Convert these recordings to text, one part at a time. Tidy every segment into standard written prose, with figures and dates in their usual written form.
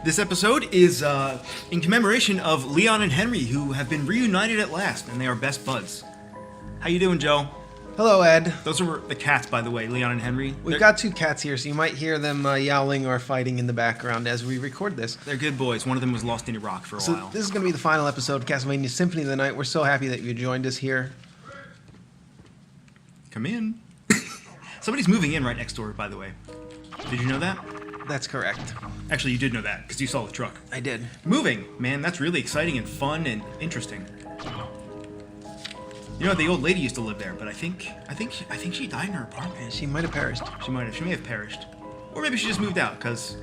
This episode is in commemoration of Leon and Henry, who have been reunited at last, and they are best buds. How you doing, Joe? Hello, Ed. Those are the cats, by the way, Leon and Henry. We've got two cats here, so you might hear them yowling or fighting in the background as we record this. They're good boys. One of them was lost in Iraq for a So while. this is going to be the final episode of CastleVania Symphony of the night. We're so happy that you joined us here. Come in. Somebody's moving in right next door, by the way. Did you know that? That's correct. Actually, you did know that, because you saw the truck. I did. Moving, man, that's really exciting and fun and interesting. You know, the old lady used to live there, but I think she died in her apartment. She might have perished. She may have perished, or maybe she just moved out. Cause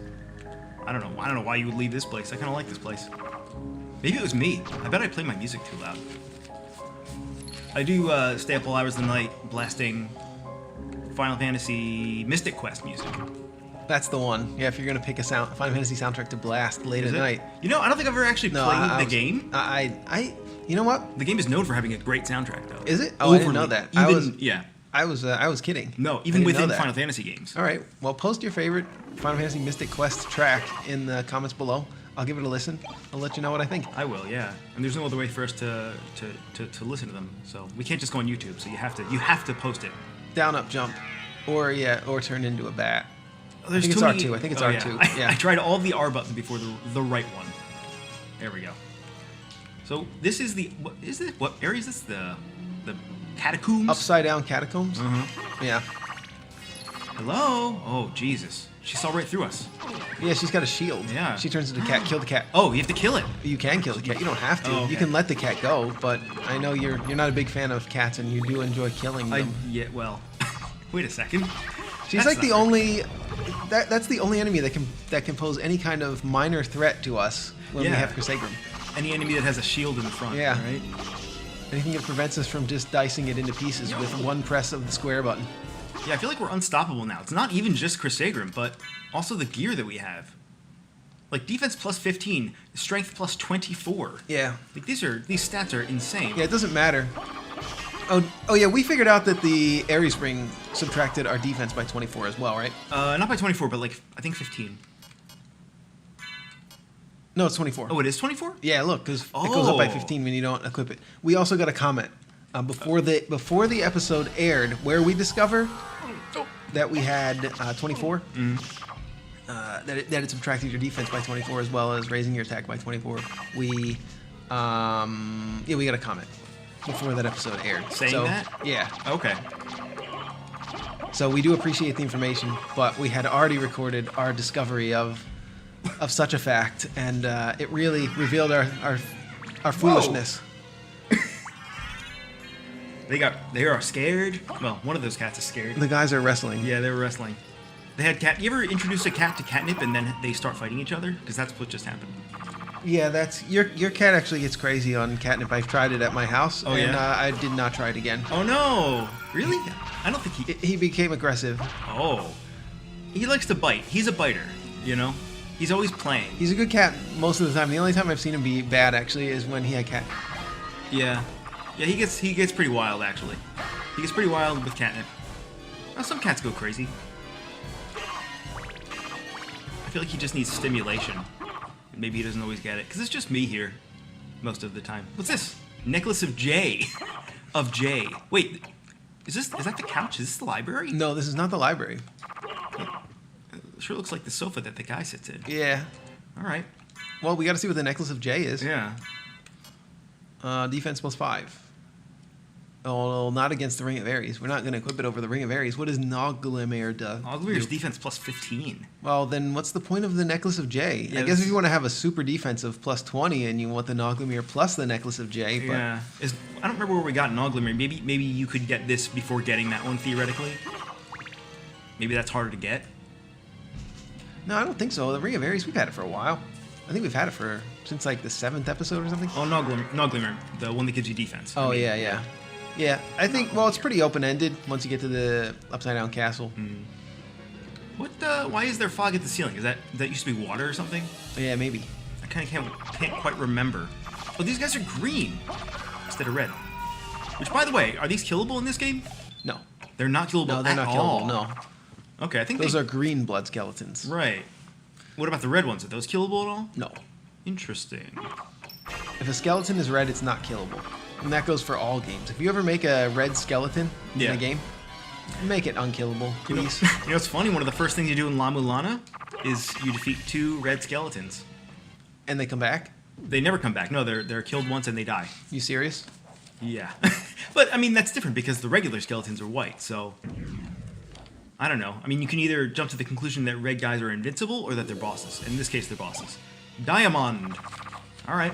I don't know why you would leave this place. I kind of like this place. Maybe it was me. I bet I played my music too loud. I do stay up all hours of the night blasting Final Fantasy Mystic Quest music. That's the one. Yeah, if you're going to pick a Final Fantasy soundtrack to blast late at night. You know, I don't think I've ever actually played the game. You know what? The game is known for having a great soundtrack, though. Is it? Oh, I didn't know that. I was kidding. No, even within Final Fantasy games. All right. Well, post your favorite Final Fantasy Mystic Quest track in the comments below. I'll give it a listen. I'll let you know what I think. I will, yeah. And there's no other way for us to listen to them. So we can't just go on YouTube. So you have to post it. Down, up, jump, or turn into a bat. I think it's R2. I think it's R2. Yeah. I tried all the R buttons before the right one. There we go. So this is what area is this? The catacombs? Upside down catacombs? Yeah. Hello? Oh, Jesus. She saw right through us. Yeah, she's got a shield. Yeah. She turns into a cat. Kill the cat. Oh, you have to kill it. You can kill the cat. You don't have to. Oh, okay. You can let the cat go, but I know you're not a big fan of cats and you do enjoy killing them. Yeah, well, wait a second. She's That's like the not only that's the only enemy that can pose any kind of minor threat to us when we have Crusagram. Any enemy that has a shield in the front, yeah. Right? Anything that prevents us from just dicing it into pieces with one press of the square button. Yeah, I feel like we're unstoppable now. It's not even just Crusagram, but also the gear that we have. Like defense plus 15, strength plus 24. Yeah. Like these stats are insane. Yeah, it doesn't matter. Oh yeah, we figured out that the Ares ring subtracted our defense by 24 as well, right? Not by 24, but like I think 15. No, it's 24. Oh, it is 24? Yeah, look, because it goes up by 15 when you don't equip it. We also got a comment before the episode aired where we discover that we had 24. That it subtracted your defense by 24 as well as raising your attack by 24. We got a comment before that episode aired. Saying that? Yeah. Okay. So we do appreciate the information, but we had already recorded our discovery of such a fact, and it really revealed our foolishness. They are scared. Well, one of those cats is scared. The guys are wrestling. Yeah, they were wrestling. They had cat. You ever introduce a cat to catnip and then they start fighting each other? Because that's what just happened. Yeah, that's your cat actually gets crazy on catnip. I've tried it at my house, I did not try it again. Oh no! Really? I don't think he became aggressive. Oh, he likes to bite. He's a biter. You know, he's always playing. He's a good cat most of the time. The only time I've seen him be bad actually is when he had cat. Yeah, he gets pretty wild actually. He gets pretty wild with catnip. Well, some cats go crazy. I feel like he just needs stimulation. Maybe he doesn't always get it, because it's just me here most of the time. What's this? Necklace of J. Of J. Wait, is that the couch? Is this the library? No, this is not the library. It sure looks like the sofa that the guy sits in. Yeah. All right. Well, we got to see what the Necklace of J is. Yeah. Defense plus 5. Oh, not against the Ring of Ares. We're not going to equip it over the Ring of Ares. What does Noglimir do? Nogglimir's defense plus 15. Well, then what's the point of the Necklace of J? Yeah, I guess if you want to have a super defense of plus 20 and you want the Noglimir plus the Necklace of J. But Yeah. I don't remember where we got Noglimir. Maybe you could get this before getting that one, theoretically. Maybe that's harder to get. No, I don't think so. The Ring of Ares, we've had it for a while. I think we've had it since like the 7th episode or something. Oh, Noglimir, the one that gives you defense. Oh, yeah. Yeah, I think, well, it's pretty open-ended once you get to the upside-down castle. Why is there fog at the ceiling? Is that used to be water or something? Yeah, maybe. I kind of can't quite remember. Oh, these guys are green instead of red. Which, by the way, are these killable in this game? No. They're not killable No, they're at not all. killable, no. Okay, I think those are green blood skeletons. Right. What about the red ones? Are those killable at all? No. Interesting. If a skeleton is red, it's not killable. And that goes for all games. If you ever make a red skeleton in a game, make it unkillable, please. You know what's funny? One of the first things you do in La Mulana is you defeat 2 red skeletons. And they come back? They never come back. No, they're killed once and they die. You serious? Yeah. But, I mean, that's different because the regular skeletons are white, so... I don't know. I mean, you can either jump to the conclusion that red guys are invincible or that they're bosses. In this case, they're bosses. Diamond! Alright.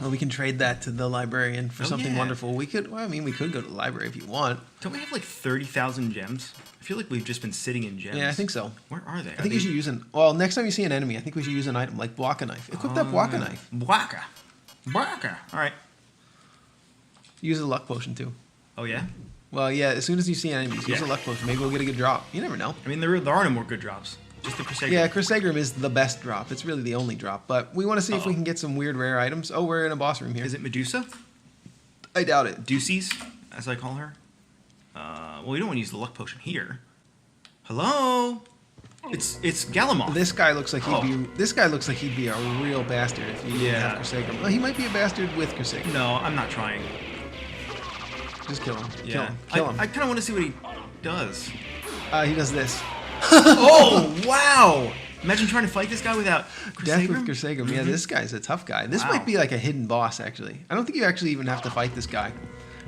Well, we can trade that to the librarian for something yeah. wonderful. We could, well, I mean, we could go to the library if you want. Don't we have like 30,000 gems? I feel like we've just been sitting in gems. Yeah, I think so. Where are they? I think you should use well, next time you see an enemy, I think we should use an item like Block a Knife. Equip that Block a Knife. Blocker. Blocker. Alright. Use a luck potion too. Oh, yeah? Well, yeah, as soon as you see enemies, use a luck potion. Maybe we'll get a good drop. You never know. I mean, there are no more good drops. Just the Crusader. Yeah, Crusader is the best drop. It's really the only drop. But we want to see if we can get some weird rare items. Oh, we're in a boss room here. Is it Medusa? I doubt it. Deuces, as I call her. Well, we don't want to use the luck potion here. Hello? It's Galamon. This guy looks like he'd be a real bastard if he didn't have Crusader. Well, he might be a bastard with Crusader. No, I'm not trying. Just kill him. Yeah. Kill him. I kind of want to see what he does. He does this. Oh, wow! Imagine trying to fight this guy without Death with Crusader. Crusader. Yeah, this guy's a tough guy. This might be like a hidden boss, actually. I don't think you actually even have to fight this guy.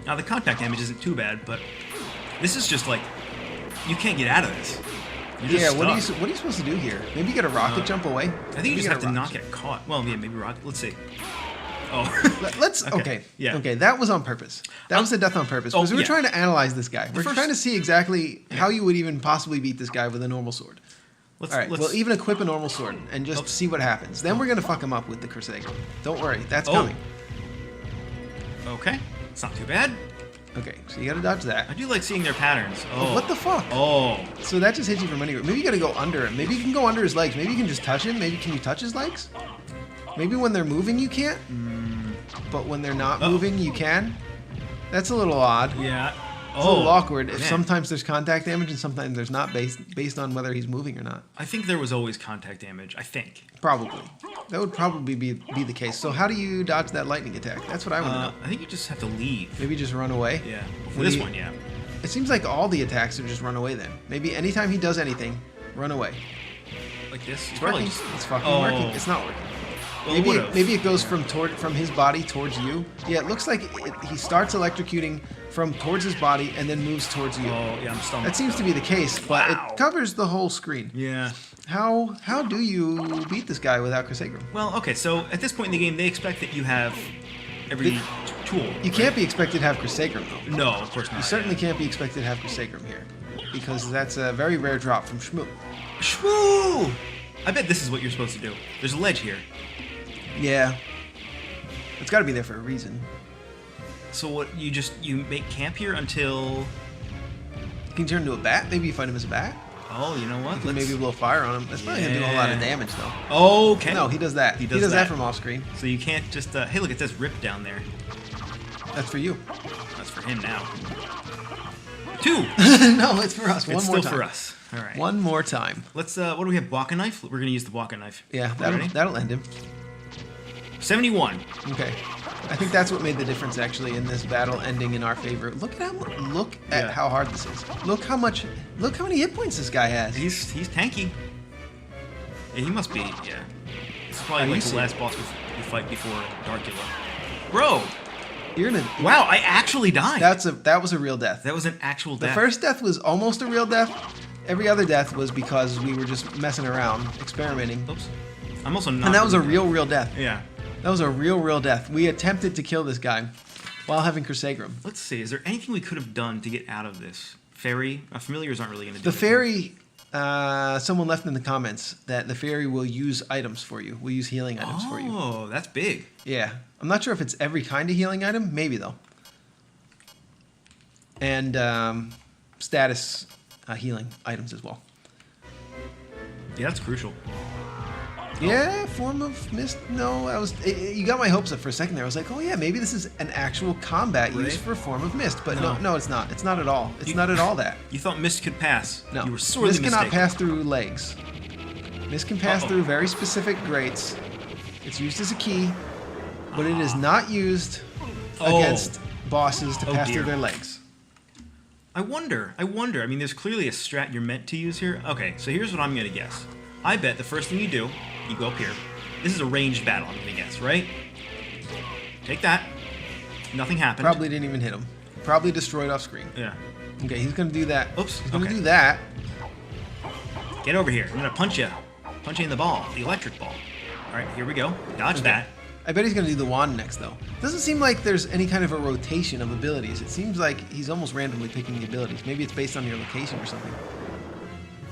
Now, the contact damage isn't too bad, but this is just like, you can't get out of this. You're just what are stuck. you supposed to do here? Maybe get a rocket jump away? I think you just have to not get caught. Well, yeah, maybe rocket. Let's see. Oh. Let's okay. Yeah. Okay, that was on purpose. That was the death on purpose. Because we were trying to analyze this guy. We're trying to see exactly how you would even possibly beat this guy with a normal sword. All right, we'll even equip a normal sword and just see what happens. Then we're going to fuck him up with the Crusader. Don't worry, that's coming. Okay, it's not too bad. Okay, so you got to dodge that. I do like seeing their patterns. Oh. What the fuck? Oh. So that just hits you from anywhere. Maybe you got to go under him. Maybe you can go under his legs. Maybe you can just touch him. Maybe can you touch his legs? Maybe when they're moving you can't. But when they're not moving you can. That's a little odd. Yeah. It's a little awkward. If sometimes there's contact damage and sometimes there's not, based on whether he's moving or not. I think there was always contact damage. I think. Probably. That would probably be the case. So how do you dodge that lightning attack? That's what I want to know. I think you just have to leave. Maybe just run away? Yeah. For this one, yeah. It seems like all the attacks are just run away then. Maybe anytime he does anything, run away. Like this? It's working. It's fucking working. It's not working. Well, maybe it goes from his body towards you. Yeah, it looks like he starts electrocuting from towards his body and then moves towards you. Oh, yeah, I'm stumped. That seems to be the case, but it covers the whole screen. Yeah. How do you beat this guy without Crusader? Well, okay, so at this point in the game, they expect that you have every tool. You can't be expected to have Crusader, though. No, of course not. You certainly can't be expected to have Crusader here, because that's a very rare drop from Shmoo. Shmoo! I bet this is what you're supposed to do. There's a ledge here. Yeah. It's got to be there for a reason. So what, you make camp here until... You can turn into a bat? Maybe you fight him as a bat? Oh, you know what? Maybe blow fire on him. That's probably going to do a whole lot of damage, though. Okay. No, he does that. He does that from off screen. So you can't just... hey, look, it says rip down there. That's for you. That's for him now. 2! No, it's for us. One more time. It's still for us. All right. One more time. Let's, what do we have? Block a knife? We're going to use the block a knife. Yeah, that'll end him. 71. Okay. I think that's what made the difference actually in this battle ending in our favor. Look at how hard this is. Look how many hit points this guy has. He's tanky. Yeah, he must be, yeah. This is probably like the last boss we fight before Dracula. Bro! Wow, I actually died. That was a real death. That was an actual death. The first death was almost a real death. Every other death was because we were just messing around, experimenting. Oops. I'm also not. And that was a real death. Yeah. That was a real death. We attempted to kill this guy while having Crusader. Let's see. Is there anything we could have done to get out of this? Fairy? Familiars aren't really going to do the fairy, someone left in the comments that the fairy will use items for you. Will use healing items for you. Oh, that's big. Yeah. I'm not sure if it's every kind of healing item. Maybe, though. And status healing items as well. Yeah, that's crucial. Yeah, form of mist. No, you got my hopes up for a second there. I was like, oh yeah, maybe this is an actual combat use for form of mist. But no, it's not. It's not at all. It's not at all that. You thought mist could pass. No, you were sorely mist mistaken. cannot pass through legs. This can pass through very specific grates. It's used as a key, but it is not used against bosses to pass through their legs. I wonder. I mean, there's clearly a strat you're meant to use here. Okay, so here's what I'm going to guess. I bet the first thing you do, you go up here. This is a ranged battle, I'm going to guess, right? Take that. Nothing happened. Probably didn't even hit him. Probably destroyed off screen. Yeah. Okay, he's going to do that. Oops. He's going to do that. Get over here. I'm going to punch you. Punch you in the ball. The electric ball. All right, here we go. Dodge that. I bet he's going to do the wand next, though. Doesn't seem like there's any kind of a rotation of abilities. It seems like he's almost randomly picking the abilities. Maybe it's based on your location or something.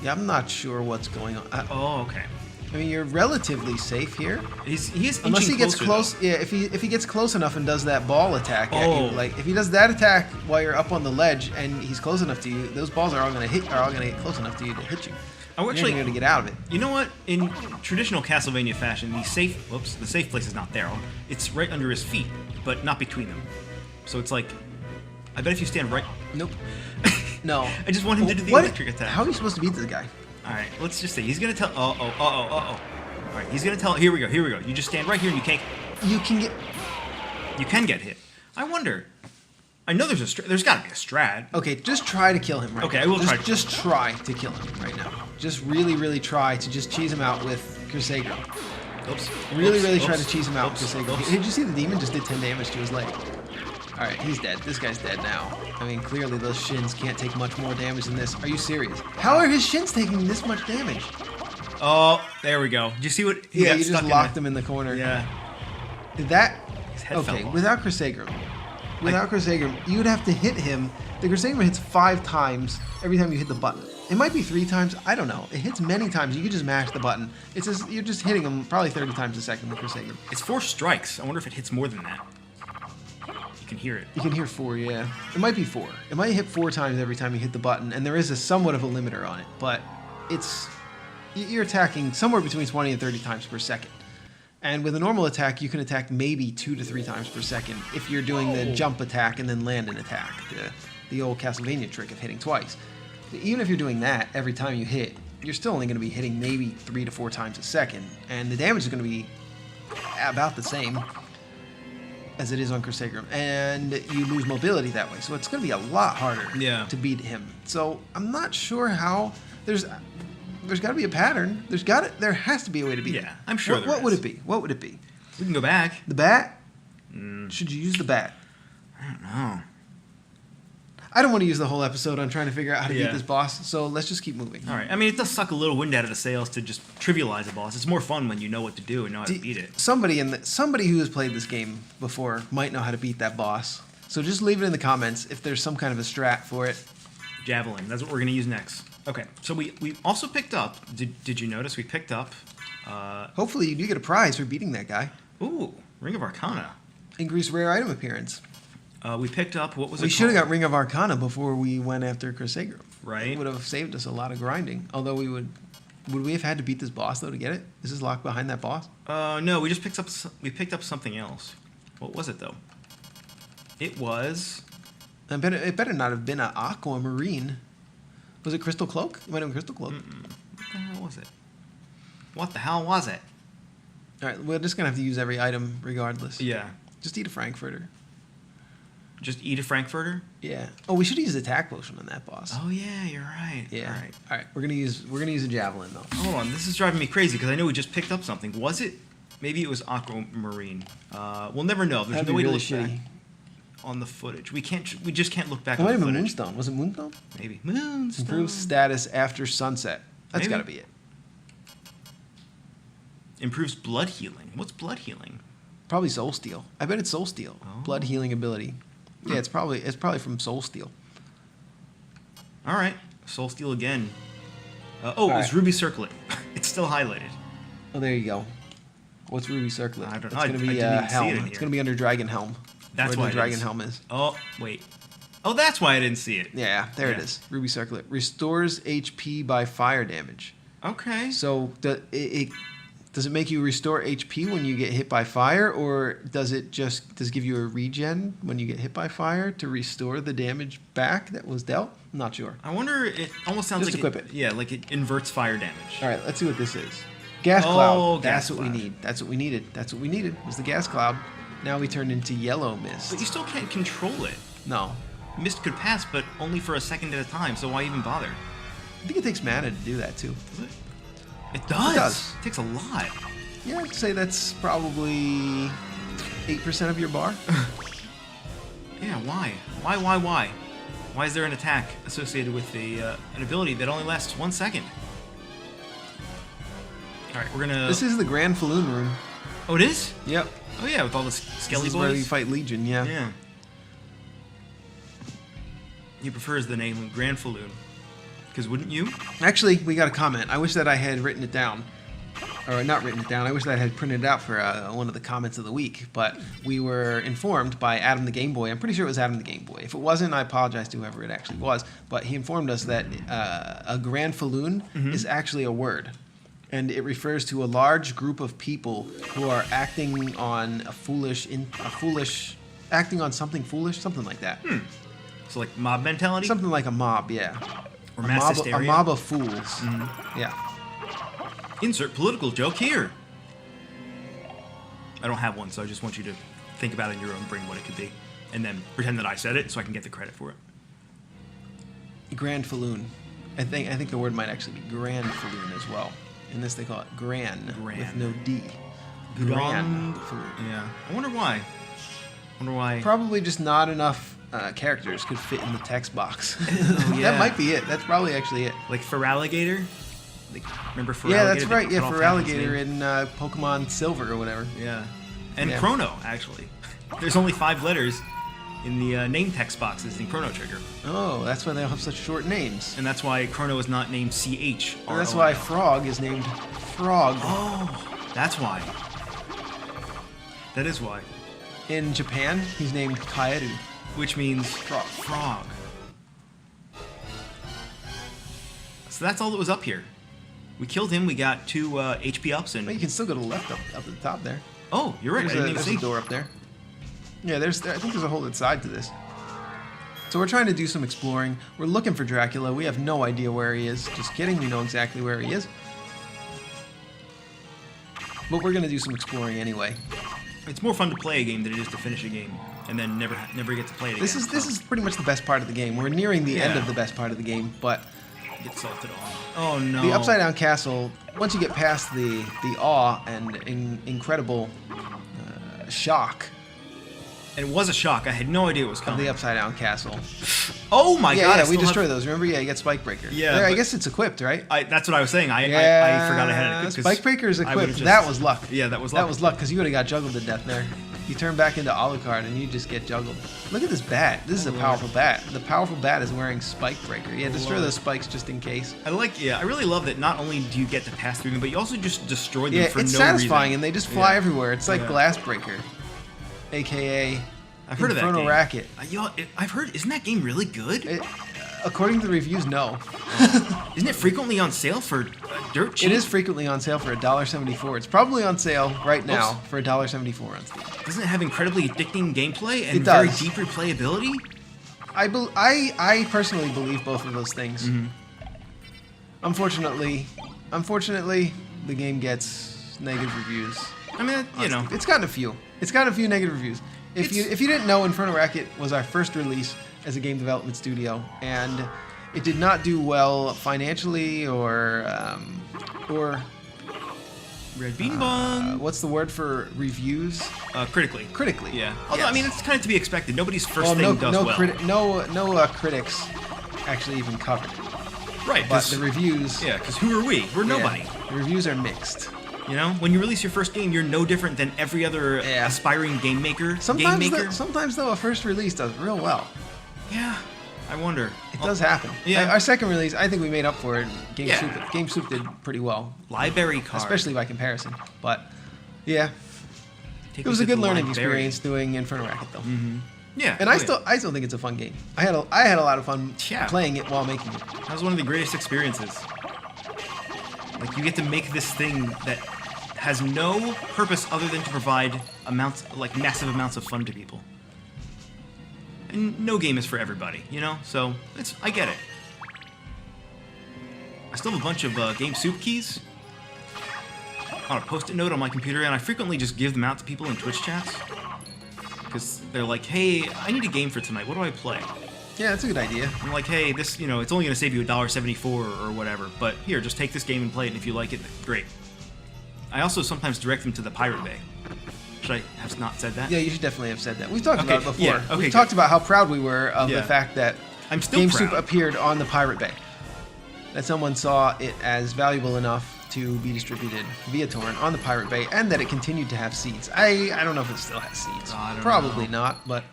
Yeah, I'm not sure what's going on. Okay. I mean, you're relatively safe here. He is unless he gets closer, close. though. Yeah, if he gets close enough and does that ball attack at you, like if he does that attack while you're up on the ledge and he's close enough to you, those balls are all going to get close enough to you to hit you. Oh, actually, you're going to get out of it. You know what? In traditional Castlevania fashion, the safe place is not there. It's right under his feet, but not between them. So it's like, I bet if you stand right. Nope. No. I just want him to do the electric attack. How are you supposed to beat this guy? All right, let's just say he's gonna tell. All right, he's gonna tell. Here we go. You just stand right here and you can't. You can get hit. I wonder. I know there's got to be a strat. Okay, just try to kill him right now. Okay, I will try. Just try to kill him right now. Just really, really try to just cheese him out with Crusader. Oops. Really try to cheese him out with Crusader. Did you see the demon just did 10 damage to his leg? All right, he's dead. This guy's dead now. I mean, clearly those shins can't take much more damage than this. Are you serious? How are his shins taking this much damage? Oh, there we go. Did you see what? Yeah, you just locked him in the corner. Yeah. Did that? His head Okay, fell off. without Crusader, you would have to hit him. The Crusader hits 5 times every time you hit the button. It might be 3 times. I don't know. It hits many times. You can just mash the button. It's just, you're just hitting him probably 30 times a second with Crusader. It's 4 strikes. I wonder if it hits more than that. You can hear it. You can hear 4, yeah. It might be 4. It might hit 4 times every time you hit the button, and there is somewhat of a limiter on it, but you're attacking somewhere between 20 and 30 times per second. And with a normal attack, you can attack maybe 2 to 3 times per second if you're doing the jump attack and then land an attack, the old Castlevania trick of hitting twice. But even if you're doing that every time you hit, you're still only going to be hitting maybe 3 to 4 times a second, and the damage is going to be about the same as it is on Crusader, and you lose mobility that way. So it's going to be a lot harder to beat him. So I'm not sure how. There's got to be a pattern. There has to be a way to beat him. Yeah, I'm sure. What would it be? What would it be? We can go back. The bat? Should you use the bat? I don't know. I don't want to use the whole episode on trying to figure out how to beat this boss, so let's just keep moving. All right. I mean, it does suck a little wind out of the sails to just trivialize a boss. It's more fun when you know what to do and know how to beat it. Somebody who has played this game before might know how to beat that boss. So just leave it in the comments if there's some kind of a strat for it. Javelin. That's what we're going to use next. Okay. So we also picked up. Did you notice we picked up? Hopefully you do get a prize for beating that guy. Ooh, Ring of Arcana. Increased rare item appearance. We picked up, what was it We called? should have got Ring of Arcana before we went after Crusader. Right. It would have saved us a lot of grinding. Although would we have had to beat this boss though to get it? Is this locked behind that boss? No, we just picked up something else. What was it though? It was. It better not have been an aquamarine. Was it Crystal Cloak? It might have been Crystal Cloak. What the hell was it? What the hell was it? All right, we're just gonna have to use every item regardless. Yeah. Just eat a Frankfurter. Just eat a Frankfurter? Yeah. Oh, we should use attack potion on that boss. Oh yeah, you're right. Yeah. All right. We're gonna use a javelin though. Hold on, this is driving me crazy because I know we just picked up something. Was it? Maybe it was aquamarine. We'll never know. There's no way to look back on the footage. We just can't look back. It on might the have been footage. Moonstone. Was it Moonstone? Maybe Moonstone. Improves status after sunset. That's Maybe. got to be it. Improves blood healing. What's blood healing? Probably Soul Steel. I bet it's Soul Steel. Oh. Blood healing ability. Yeah, it's probably from Soul Steel. All right, Soul Steel again. It was Ruby Circlet. It's still highlighted. Oh, there you go. What's Ruby Circlet? I don't know. It's going to be I didn't even see it Helm. in It's here. going to be under Dragon Helm. That's where why the Dragon Helm is. Oh, wait. Oh, that's why I didn't see it. Yeah, there it is. Ruby Circlet. Restores HP by fire damage. Okay. So Does it make you restore HP when you get hit by fire, or does it give you a regen when you get hit by fire to restore the damage back that was dealt? I'm not sure. I wonder. It almost sounds Just like equip it. Yeah, like it inverts fire damage. All right, let's see what this is. Gas cloud. gas That's what we cloud. need. That's what we needed. That's what we needed. Was the gas cloud. Now we turned into yellow mist. But you still can't control it. No. Mist could pass, but only for a second at a time. So why even bother? I think it takes mana to do that too. Does it? It does. It does. It takes a lot. Yeah, I'd say that's probably 8% of your bar. Yeah. Why? Why? Why is there an attack associated with an ability that only lasts 1 second? All right, we're gonna. This is the Grand Falloon room. Oh, it is. Yep. Oh yeah, with all the skelly This is boys. where you fight Legion. Yeah. Yeah. He prefers the name Grand Falloon. Because wouldn't you? Actually, we got a comment. I wish that I had written it down. Or not written it down. I wish that I had printed it out for one of the comments of the week. But we were informed by Adam the Game Boy. I'm pretty sure it was Adam the Game Boy. If it wasn't, I apologize to whoever it actually was. But he informed us that a Grand Falloon is actually a word. And it refers to a large group of people who are acting on acting on something foolish, something like that. So like mob mentality? Something like a mob, yeah. Or mass hysteria? A mob of fools. Yeah. Insert political joke here. I don't have one, so I just want you to think about it in your own brain what it could be. And then pretend that I said it so I can get the credit for it. Grand Falloon. I think the word might actually be Grand Falloon as well. In this they call it Gran with no D. Grand Falloon. Yeah. I wonder why. Probably just not enough characters could fit in the text box. Oh, yeah. That might be it. That's probably actually it. Like Feraligator? Like, remember Feraligator? Yeah, that's right. Yeah, cut off Feraligator half his name? in Pokemon Silver or whatever. Yeah. And Yeah. Chrono, actually. There's only 5 letters in the name text boxes in Chrono Trigger. Oh, that's why they all have such short names. And that's why Chrono is not named CH. And that's why Frog is named Frog. Oh, that's why. That is why. In Japan, he's named Kaeru. Which means Frog. So that's all that was up here. We killed him. We got 2 HP ups and. But you can still go to the left up at the top there. Oh, you're right. I didn't even There's see. a door up there. Yeah, I think there's a whole side to this. So we're trying to do some exploring. We're looking for Dracula. We have no idea where he is. Just kidding. We know exactly where he is. But we're gonna do some exploring anyway. It's more fun to play a game than it is to finish a game and then never get to play it again. This is pretty much the best part of the game. We're nearing the end Yeah. of the best part of the game, but Get salted on. Oh no. the Upside Down Castle, once you get past the awe and incredible shock And it was a shock. I had no idea it was of coming. the Upside Down Castle. Oh my god. I Yeah, we still destroy have- those. Remember? Yeah, you get Spike Breaker. Yeah, There, I but- guess it's equipped, right? That's what I was saying. I forgot I had it equipped. 'cause Spike Breaker is I would've equipped. just- That was luck. Yeah, that was That luck. was luck because you would have got juggled to death there. You turn back into Alucard and you just get juggled. Look at this bat. This is a powerful bat. The powerful bat is wearing Spike Breaker. Yeah, destroy those spikes just in case. I really love that not only do you get to pass through them, but you also just destroy them Yeah, for it's no satisfying reason. and they just fly Yeah. everywhere. It's like Yeah. Glass Breaker, aka I've heard of that Inferno game. Racket. I've heard. Isn't that game really good? According to the reviews, no. Isn't it frequently on sale for dirt cheap? It is frequently on sale for $1.74. It's probably on sale right now for $1.74 on Steam. Doesn't it have incredibly addicting gameplay and It very does. deep replayability? I personally believe both of those things. Mm-hmm. Unfortunately, the game gets negative reviews. I mean, you know. It's gotten a few. It's gotten a few negative reviews. If you didn't know, Inferno Racket was our first release as a game development studio, and it did not do well financially or Red Bean Bong. what's the word for reviews? Critically. Critically. Yeah. Although, Yes. I mean, it's kind of to be expected. Nobody's first Well, thing does well. no critics actually even covered it. Right. But 'cause- the reviews, yeah, because who are we? We're nobody. yeah, the reviews are mixed. You know, when you release your first game, you're no different than every other Yeah. aspiring game maker. Sometimes though, a first release does real well. Yeah. I wonder. It does happen. Yeah. Our second release, I think we made up for it. Yeah. GameSoup did pretty well, Library card. especially by comparison. But yeah, Take it was us a good to learning library. experience doing Inferno Racket though. Yeah. And I still think it's a fun game. I had a lot of fun Yeah. playing it while making it. That was one of the greatest experiences. Like, you get to make this thing that has no purpose other than to provide massive amounts of fun to people. And no game is for everybody, you know? So, I get it. I still have a bunch of Game Soup keys on a post-it note on my computer, and I frequently just give them out to people in Twitch chats. Because they're like, hey, I need a game for tonight. What do I play? Yeah, that's a good idea. I'm like, hey, this, it's only going to save you $1.74 or whatever, but here, just take this game and play it, and if you like it, great. I also sometimes direct them to the Pirate Bay. Should I have not said that? Yeah, you should definitely have said that. We've talked about it before. Yeah, okay, We've talked about how proud we were of the fact that I'm still Game proud. Soup appeared on the Pirate Bay. That someone saw it as valuable enough to be distributed via torrent on the Pirate Bay, and that it continued to have seeds. I don't know if it still has seeds. Probably not, but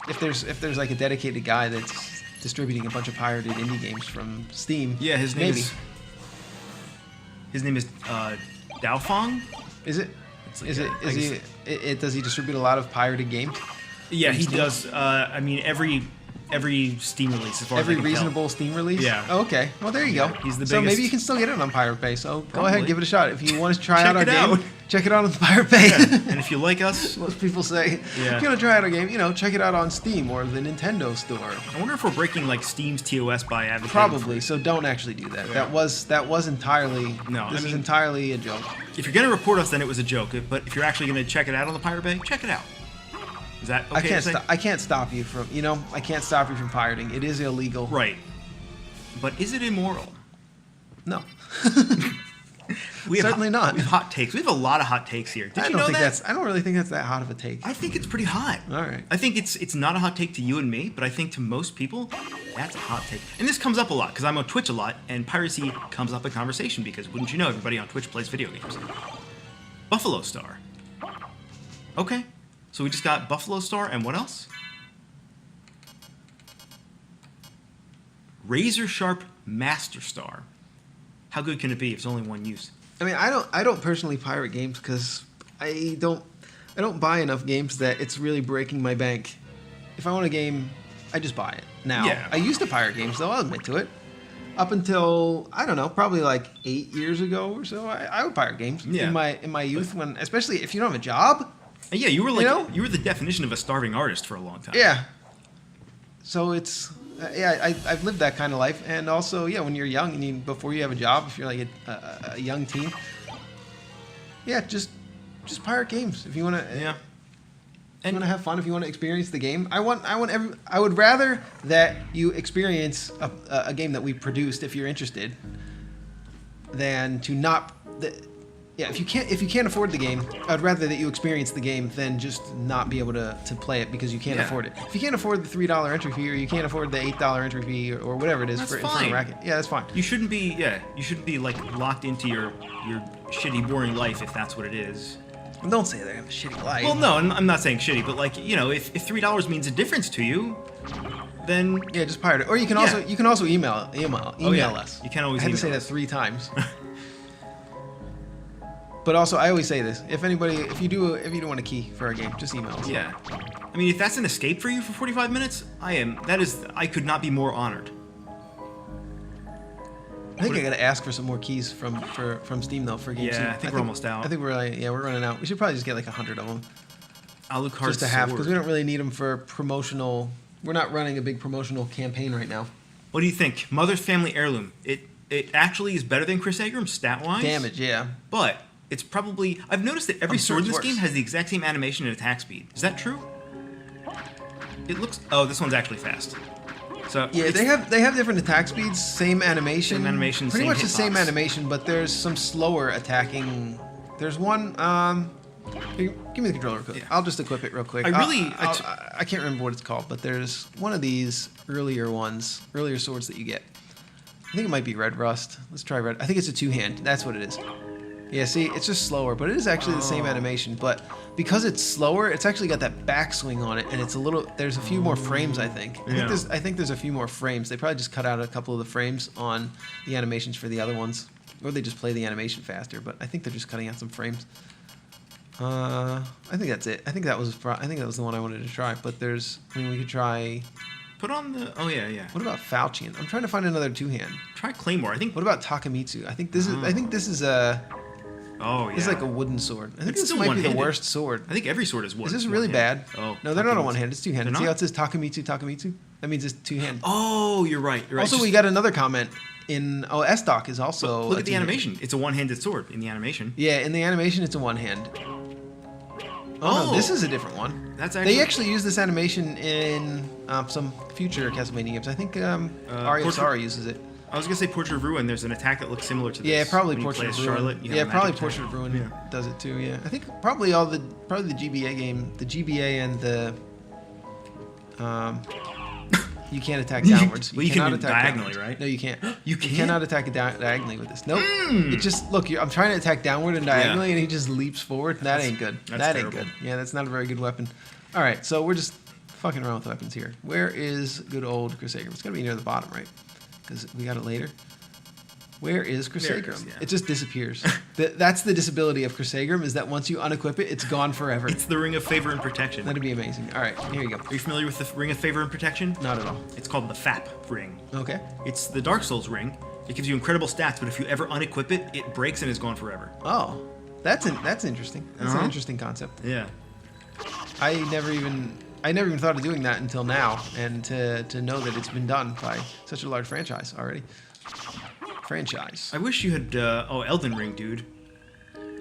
if there's like a dedicated guy that's distributing a bunch of pirated indie games from Steam, yeah, his name is Daofeng. Is it? Does he distribute a lot of pirated games? Yeah, he does. I mean, every Steam release, as far every as I can reasonable tell. Steam release. Yeah. Oh, okay. Well, there you go. He's the biggest. So maybe you can still get it on Pirate Bay. So go ahead, Probably. give it a shot. If you want to try Check out our it game, out. check it out on the Pirate Bay. Yeah. And if you like us, Most people say, Yeah. if you want to try out our game, check it out on Steam or the Nintendo Store. I wonder if we're breaking like Steam's TOS by advocating. Probably. So don't actually do that. Yeah. That was entirely. No, This I is mean- entirely a joke. If you're gonna report us, then it was a joke. But if you're actually gonna check it out on the Pirate Bay, check it out. Is that okay to say? I can't stop you from. I can't stop you from pirating. It is illegal. Right. But is it immoral? No. We have Certainly not. We have hot takes. We have a lot of hot takes here. Did you know that? I don't really think that's that hot of a take. I think it's pretty hot. All right. I think it's not a hot take to you and me, but I think to most people, that's a hot take. And this comes up a lot because I'm on Twitch a lot, and piracy comes up in conversation because wouldn't you know, everybody on Twitch plays video games. Buffalo Star. Okay, so we just got Buffalo Star, and what else? Razor Sharp Master Star. How good can it be if it's only one use? I mean, I don't personally pirate games because I don't buy enough games that it's really breaking my bank. If I want a game, I just buy it. Now, Yeah. I used to pirate games, though. I'll admit to it. Up until, I don't know, probably like 8 years ago or so, I would pirate games Yeah. in my youth, when, especially if you don't have a job. Yeah, you were You you were the definition of a starving artist for a long time. Yeah. So it's I've lived that kind of life, and also when you're young and before you have a job, if you're like a young teen, just pirate games if you want to. Yeah. If you want to have fun, if you want to experience the game, I would rather that you experience a game that we produced if you're interested, than to not. If you can't afford the game, I'd rather that you experience the game than just not be able to play it because you can't afford it. If you can't afford the $3 entry fee, or you can't afford the $8 entry fee, or whatever it is That's for fine. a racket, that's fine. You shouldn't be like locked into your shitty, boring life if that's what it is. Don't say that I have a shitty life. Well, no, I'm not saying shitty, but like, if $3 means a difference to you, then just pirate it. Or you can also email us. You can always I had to email say that us. 3 times. But also, I always say this: if you do want a key for a game, just email us. Yeah. I mean, if that's an escape for you for 45 minutes, I could not be more honored. I think I gotta ask for some more keys from Steam though for games. Yeah, I think we're almost out. I think we're running out. We should probably just get like 100 of them Alucard just to have, because we Sword. don't really need them for promotional. We're not running a big promotional campaign right now. What do you think? Mother's Family Heirloom. It actually is better than Chris Agram stat-wise. Damage, yeah. But it's probably... I've noticed that every I'm sure sword in it's this game worse. has the exact same animation and attack speed. Is that true? It looks... Oh, this one's actually fast. So Yeah, it's- they have different attack speeds, same animation. Same animation, Pretty same much the same hitbox. animation, but there's some slower attacking. There's one. Here, give me the controller real quick. Yeah. I'll just equip it real quick. I can't remember what it's called, but there's one of these earlier swords that you get. I think it might be Red Rust. Let's try Red. I think it's a 2-hand. That's what it is. Yeah, see, it's just slower, but it is actually the same animation. But because it's slower, it's actually got that backswing on it, and it's a little. There's a few more frames, I think. I think there's a few more frames. They probably just cut out a couple of the frames on the animations for the other ones, or they just play the animation faster. But I think they're just cutting out some frames. I think that's it. I think that was the one I wanted to try. But we could try. Put on the... Oh, yeah. What about Falchion? I'm trying to find another 2-hand. Try Claymore. I think... What about Takamitsu? I think this is a. Oh, yeah. It's like a wooden sword. I think It's this still might be the one-handed. worst sword. I think every sword is one. Is this really one-handed. bad? Oh. No, they're not on Takamitsu. one hand. It's two-handed. They're See how not? it says Takamitsu, Takamitsu? That means it's two-handed. Oh, you're right. You're right. Also, Just we got another comment in... Oh, S-Doc is also... look a at the two-handed. animation. It's a one-handed sword in the animation. Yeah, in the animation, it's a one-hand. Oh, no, this is a different one. That's actually... They actually use this animation in some future Castlevania games. I think Aria of Sorrow uses it. I was gonna say Portrait of Ruin. There's an attack that looks similar to this. Yeah, probably When you Portrait play of as Ruin. Charlotte, you have Yeah, a probably magic Portrait attack. of Ruin Yeah. does it too. Yeah, I think probably the GBA game, the GBA and the you can't attack downwards. Well, you can cannot do attack diagonally, downwards. right? No, you can't. You You can't? cannot attack it diagonally with this. Nope. It just look. I'm trying to attack downward and diagonally, and he just leaps forward. That ain't good. that's That terrible. ain't good. Yeah, that's not a very good weapon. All right, so we're just fucking around with weapons here. Where is good old Crusader? It's gonna be near the bottom, right? Because we got it later. Where is There it Crusader? is, yeah. It just disappears. That's the disability of Crusader, is that once you unequip it, it's gone forever. It's the Ring of Favor and Protection. That'd be amazing. All right, here you go. Are you familiar with the Ring of Favor and Protection? Not at all. It's called the FAP ring. Okay. It's the Dark Souls ring. It gives you incredible stats, but if you ever unequip it, it breaks and is gone forever. Oh, that's interesting. That's an interesting concept. Yeah. I never even thought of doing that until now, and to know that it's been done by such a large franchise already. I wish you had. Elden Ring, dude.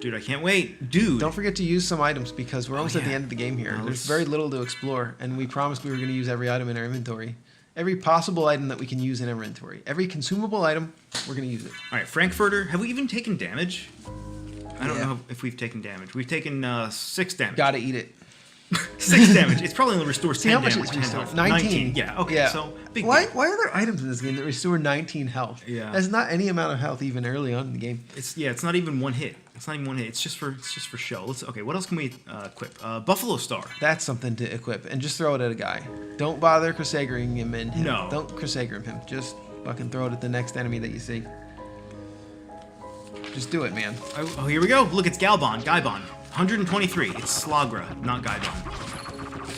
Dude, I can't wait. Dude. Don't forget to use some items because we're almost at the yeah. end of the game here. No, There's let's- very little to explore, and we promised we were going to use every item in our inventory. Every possible item that we can use in our inventory. Every consumable item, we're going to use it. All right, Frankfurter. Have we even taken damage? I don't Yeah. know if we've taken damage. We've taken 6 damage. Gotta eat it. 6 damage. It's probably only restores 10 See how much damage. it's 10 restored? health. 19. Yeah. Okay. So big. Why deal. are there items in this game that restore 19 health? Yeah. That's not any amount of health even early on in the game. It's not even one hit. It's not even one hit. It's just for show. Okay. What else can we equip? Buffalo Star. That's something to equip, and just throw it at a guy. Don't bother Crusagering him in him. No. Don't Crusager him. Just fucking throw it at the next enemy that you see. Just do it, man. Oh, here we go. Look, it's Gaibon. 123. It's Slagra, not Gaibon.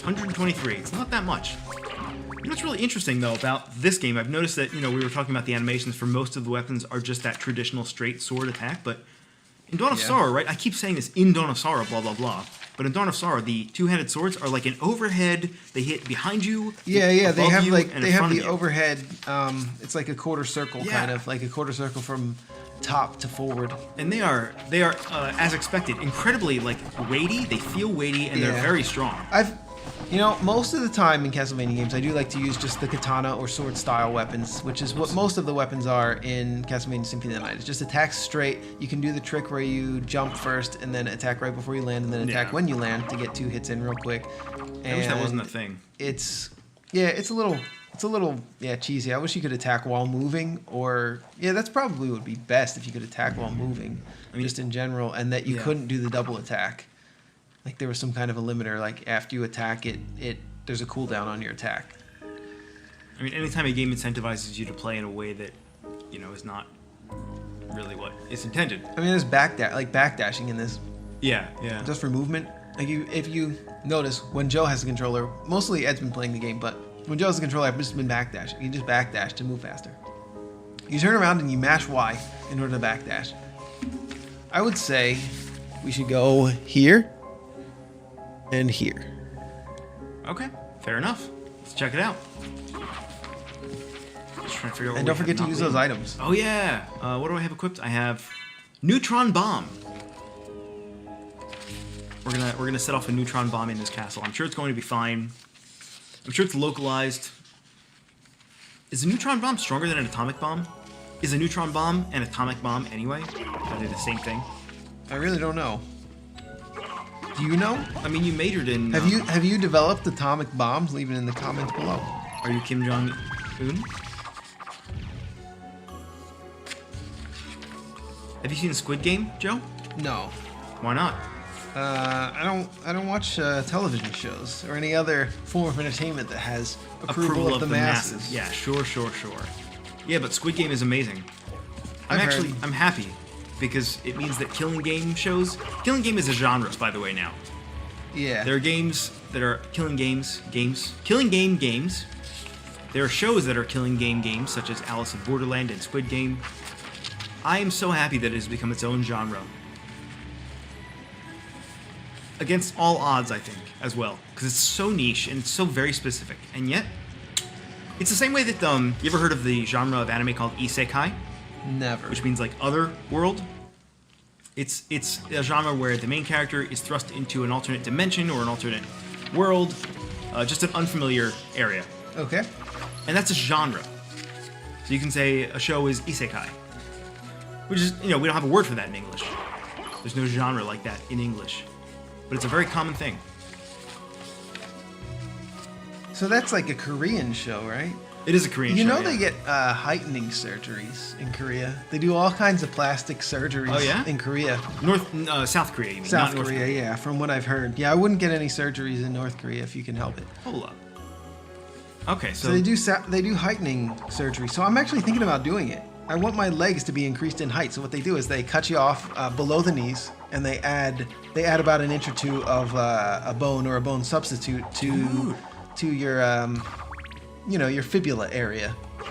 123. It's not that much. You know what's really interesting, though, about this game? I've noticed that, we were talking about the animations for most of the weapons are just that traditional straight sword attack, but in Dawn of Yeah. Sorrow, right? I keep saying this, in Dawn of Sorrow, blah, blah, blah. But in Dawn of Sorrow, the two-handed swords are like an overhead. They hit behind you. Yeah, they above have you, like and they in have front the of you. overhead. It's like a quarter circle, Yeah. kind of like a quarter circle from top to forward. And they are as expected, incredibly like weighty. They feel weighty, and they're Yeah. very strong. Most of the time in Castlevania games, I do like to use just the katana or sword style weapons, which is what most of the weapons are in Castlevania Symphony of the Night. It's just attacks straight. You can do the trick where you jump first and then attack right before you land, and then attack Yeah. when you land to get 2 hits in real quick. I wish that wasn't a And thing. It's a little cheesy. I wish you could attack while moving, or that's probably would be best if you could attack while moving, just in general, and that you Yeah. couldn't do the double attack. Like there was some kind of a limiter, like after you attack it there's a cooldown on your attack. I mean, anytime a game incentivizes you to play in a way that, is not really what is intended. I mean, there's backdashing in this, Yeah. just for movement. Like if you notice, when Joe has the controller, mostly Ed's been playing the game, but when Joe has the controller, I've just been backdashing. You just backdash to move faster. You turn around and you mash Y in order to backdash. I would say we should go here and here. Okay, fair enough. Let's check it out. Just trying to figure out. And don't forget to use those items. Oh yeah. What do I have equipped? I have neutron bomb. We're gonna set off a neutron bomb in this castle. I'm sure it's going to be fine. I'm sure it's localized. Is a neutron bomb stronger than an atomic bomb? Is a neutron bomb an atomic bomb anyway? Are they the same thing? I really don't know. Do you know? I mean, you majored in. Have you developed atomic bombs? Leave it in the comments below. Are you Kim Jong-un? Have you seen Squid Game, Joe? No. Why not? I don't watch television shows or any other form of entertainment that has approval of the masses. Yeah, sure. Yeah, but Squid Game is amazing. I'm I've heard. happy because it means that killing game is a genre, by the way, now. Yeah. There are games that are killing games. There are shows that are killing games, such as Alice in Borderland and Squid Game. I am so happy that it has become its own genre. against all odds, I think, as well, because it's so niche and it's so very specific, and yet it's the same way that you ever heard of the genre of anime called isekai, Never. which means like other world. It's a genre where the main character is thrust into an alternate dimension or an alternate world, just an unfamiliar area, Okay. and that's a genre. So you can say a show is isekai, which is, we don't have a word for that in English. There's no genre like that in English, but it's a very common thing. So that's like a Korean show, right? It is a Korean show. You know yeah. they get heightening surgeries in Korea. They do all kinds of plastic surgeries Oh, yeah? in Korea. South Korea, you mean? South not North Korea, yeah, from what I've heard. Yeah, I wouldn't get any surgeries in North Korea if you can help it. Hold up. Okay, So they do heightening surgery. So I'm actually thinking about doing it. I want my legs to be increased in height. So what they do is they cut you off below the knees, and they add about an inch or two of a bone or a bone substitute to your your fibula area,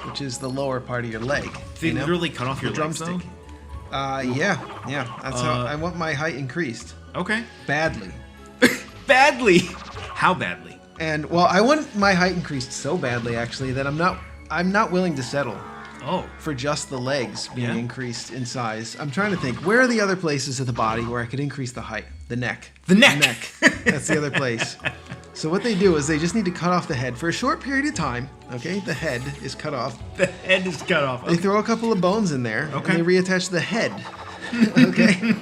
which is the lower part of your leg. They literally cut off your The legs, though? drumstick. Yeah. That's how I want my height increased Okay. badly. Badly. How badly? And well, I want my height increased so badly actually that I'm not willing to settle Oh. for just the legs being Yeah? increased in size. I'm trying to think, where are the other places of the body where I could increase the height? The neck. The neck. The neck. That's the other place. So what they do is they just need to cut off the head for a short period of time. Okay, the head is cut off. The head is cut off. They throw a couple of bones in there, Okay. and they reattach the head. Okay.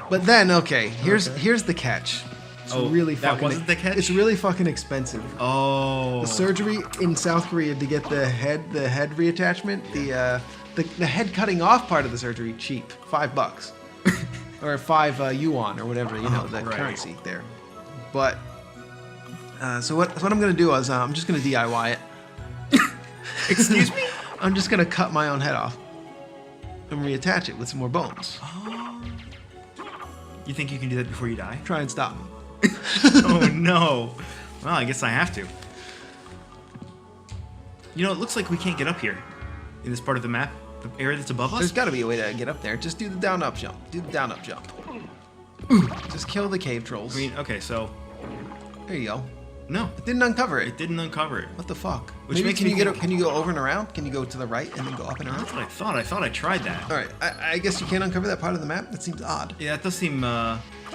But then, okay, here's the catch. It's really that fucking. wasn't the catch? It's really fucking expensive. Oh. The surgery in South Korea to get the head reattachment, the head cutting off part of the surgery, cheap, $5, or 5 yuan or whatever the right. currency there. But so what I'm gonna do is I'm just gonna DIY it. Excuse me? I'm just gonna cut my own head off and reattach it with some more bones. You think you can do that before you die? Try and stop me. Oh no. Well, I guess I have to. It looks like we can't get up here in this part of the map, the area that's above us. There's got to be a way to get up there. Just do the down-up jump. Do the down-up jump. Just kill the cave trolls. I mean, okay, so There you go. no, It didn't uncover it. it didn't uncover it. What the fuck? Which Maybe makes can me you get? think- Can you go over and around? Can you go to the right and then go up and around? That's what I thought. I thought I tried that. All right. I guess you can't uncover that part of the map. That seems odd. Yeah, that does seem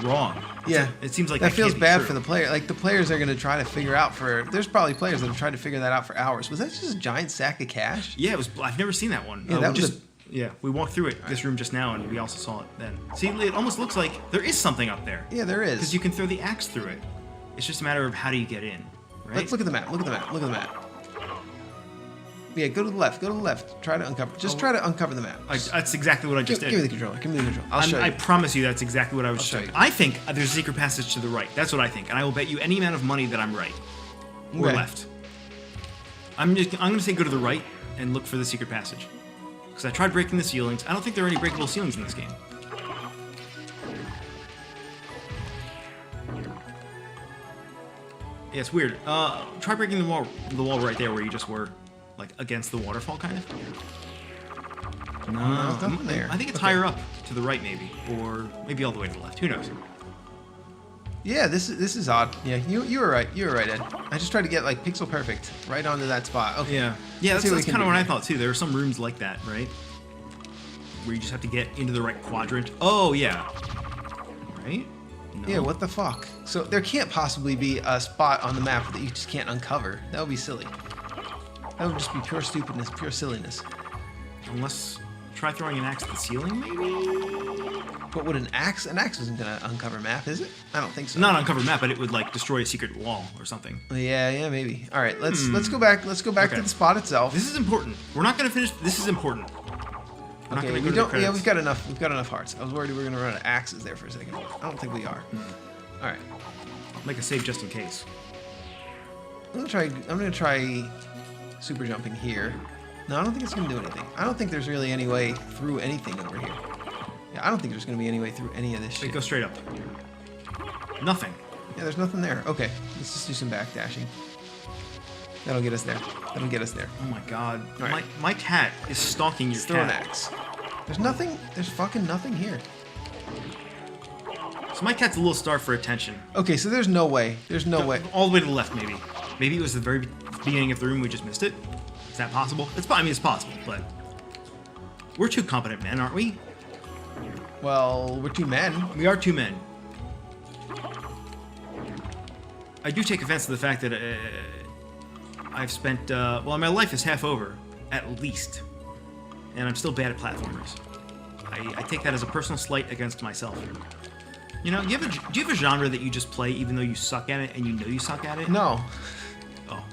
wrong. Yeah. It seems like that feels can't be bad true. for the player. Like the players are going to try to figure out there's probably players that have tried to figure that out for hours. Was that just a giant sack of cash? Yeah, it was. I've never seen that one. Yeah, that we was just. Yeah, we walked through it this room just now, and we also saw it then. See, it almost looks like there is something up there. Yeah, there is. Because you can throw the axe through it. It's just a matter of how do you get in, right? Let's look at the map. Look at the map. Look at the map. Yeah, go to the left. Go to the left. Try to uncover. Just try to uncover the map. That's exactly what I just Give did. me the controller. Give me the controller. I'll show you. I promise you that's exactly what I was show showing. you. I think there's a secret passage to the right. That's what I think, and I will bet you any amount of money that I'm right or Okay. left. I'm going to say go to the right and look for the secret passage because I tried breaking the ceilings. I don't think there are any breakable ceilings in this game. Yeah, it's weird. Try breaking the wall right there where you just were, like against the waterfall, kind of. No, there's nothing there. I think it's Okay. higher up to the right, maybe, or maybe all the way to the left. Who knows? Yeah, this is odd. Yeah, you were right. You were right, Ed. I just tried to get like pixel perfect right onto that spot. Okay. Yeah, Let's see what we that's can kind of do what I here. thought too. There are some rooms like that, right? Where you just have to get into the right quadrant. Oh yeah, right? No. Yeah, what the fuck? So there can't possibly be a spot on the map that you just can't uncover. That would be silly. That would just be pure stupidness, pure silliness. Unless try throwing an axe at the ceiling, maybe. But would an axe isn't gonna uncover map, is it? I don't think so. Not uncover map, but it would like destroy a secret wall or something. Yeah, maybe. All right, let's go back. Let's go back Okay. to the spot itself. This is important. We're not gonna finish. This is important. We're not Okay, gonna we go to the don't. Yeah, credits. we've got enough. We've got enough hearts. I was worried we were gonna run out of axes there for a second. I don't think we are. All right, Make a save just in case. I'm gonna try super jumping here. No, I don't think it's gonna do anything. I don't think there's really any way through anything over here. Yeah, I don't think there's gonna be any way through any of this Wait, shit. go straight up. Nothing. Yeah, there's nothing there. Okay, let's just do some backdashing. That'll get us there. That'll get us there. Oh my god. All right. My cat is stalking your Let's throw an cat. axe. There's nothing. There's fucking nothing here. So my cat's a little starved for attention. Okay, so there's no way. There's no way. All the way to the left, maybe. Maybe it was the very beginning of the room, we just missed it. Is that possible? I mean, it's possible, but... We're two competent men, aren't we? Well, we're 2 men. We are 2 men. I do take offense to the fact that I've spent... well, my life is half over, at least. And I'm still bad at platformers. I take that as a personal slight against myself. You know, do you have a genre that you just play even though you suck at it and you know you suck at it? No. Oh.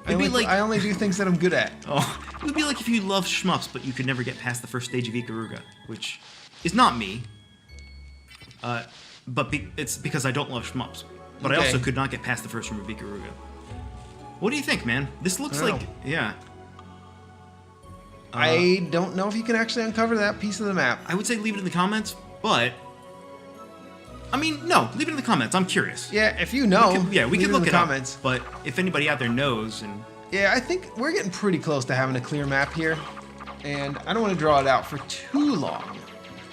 I only do things that I'm good at. Oh, it would be like if you love shmups, but you could never get past the first stage of Ikaruga, which is not me. But it's because I don't love shmups. But I also could not get past the first room of Ikaruga. What do you think, man? This looks like... Yeah. I don't know if you can actually uncover that piece of the map. I would say leave it in the comments, but... I mean, no, leave it in the comments. I'm curious. Yeah, if you know, we can look it up. Comments. But if anybody out there knows, and yeah, I think we're getting pretty close to having a clear map here, and I don't want to draw it out for too long.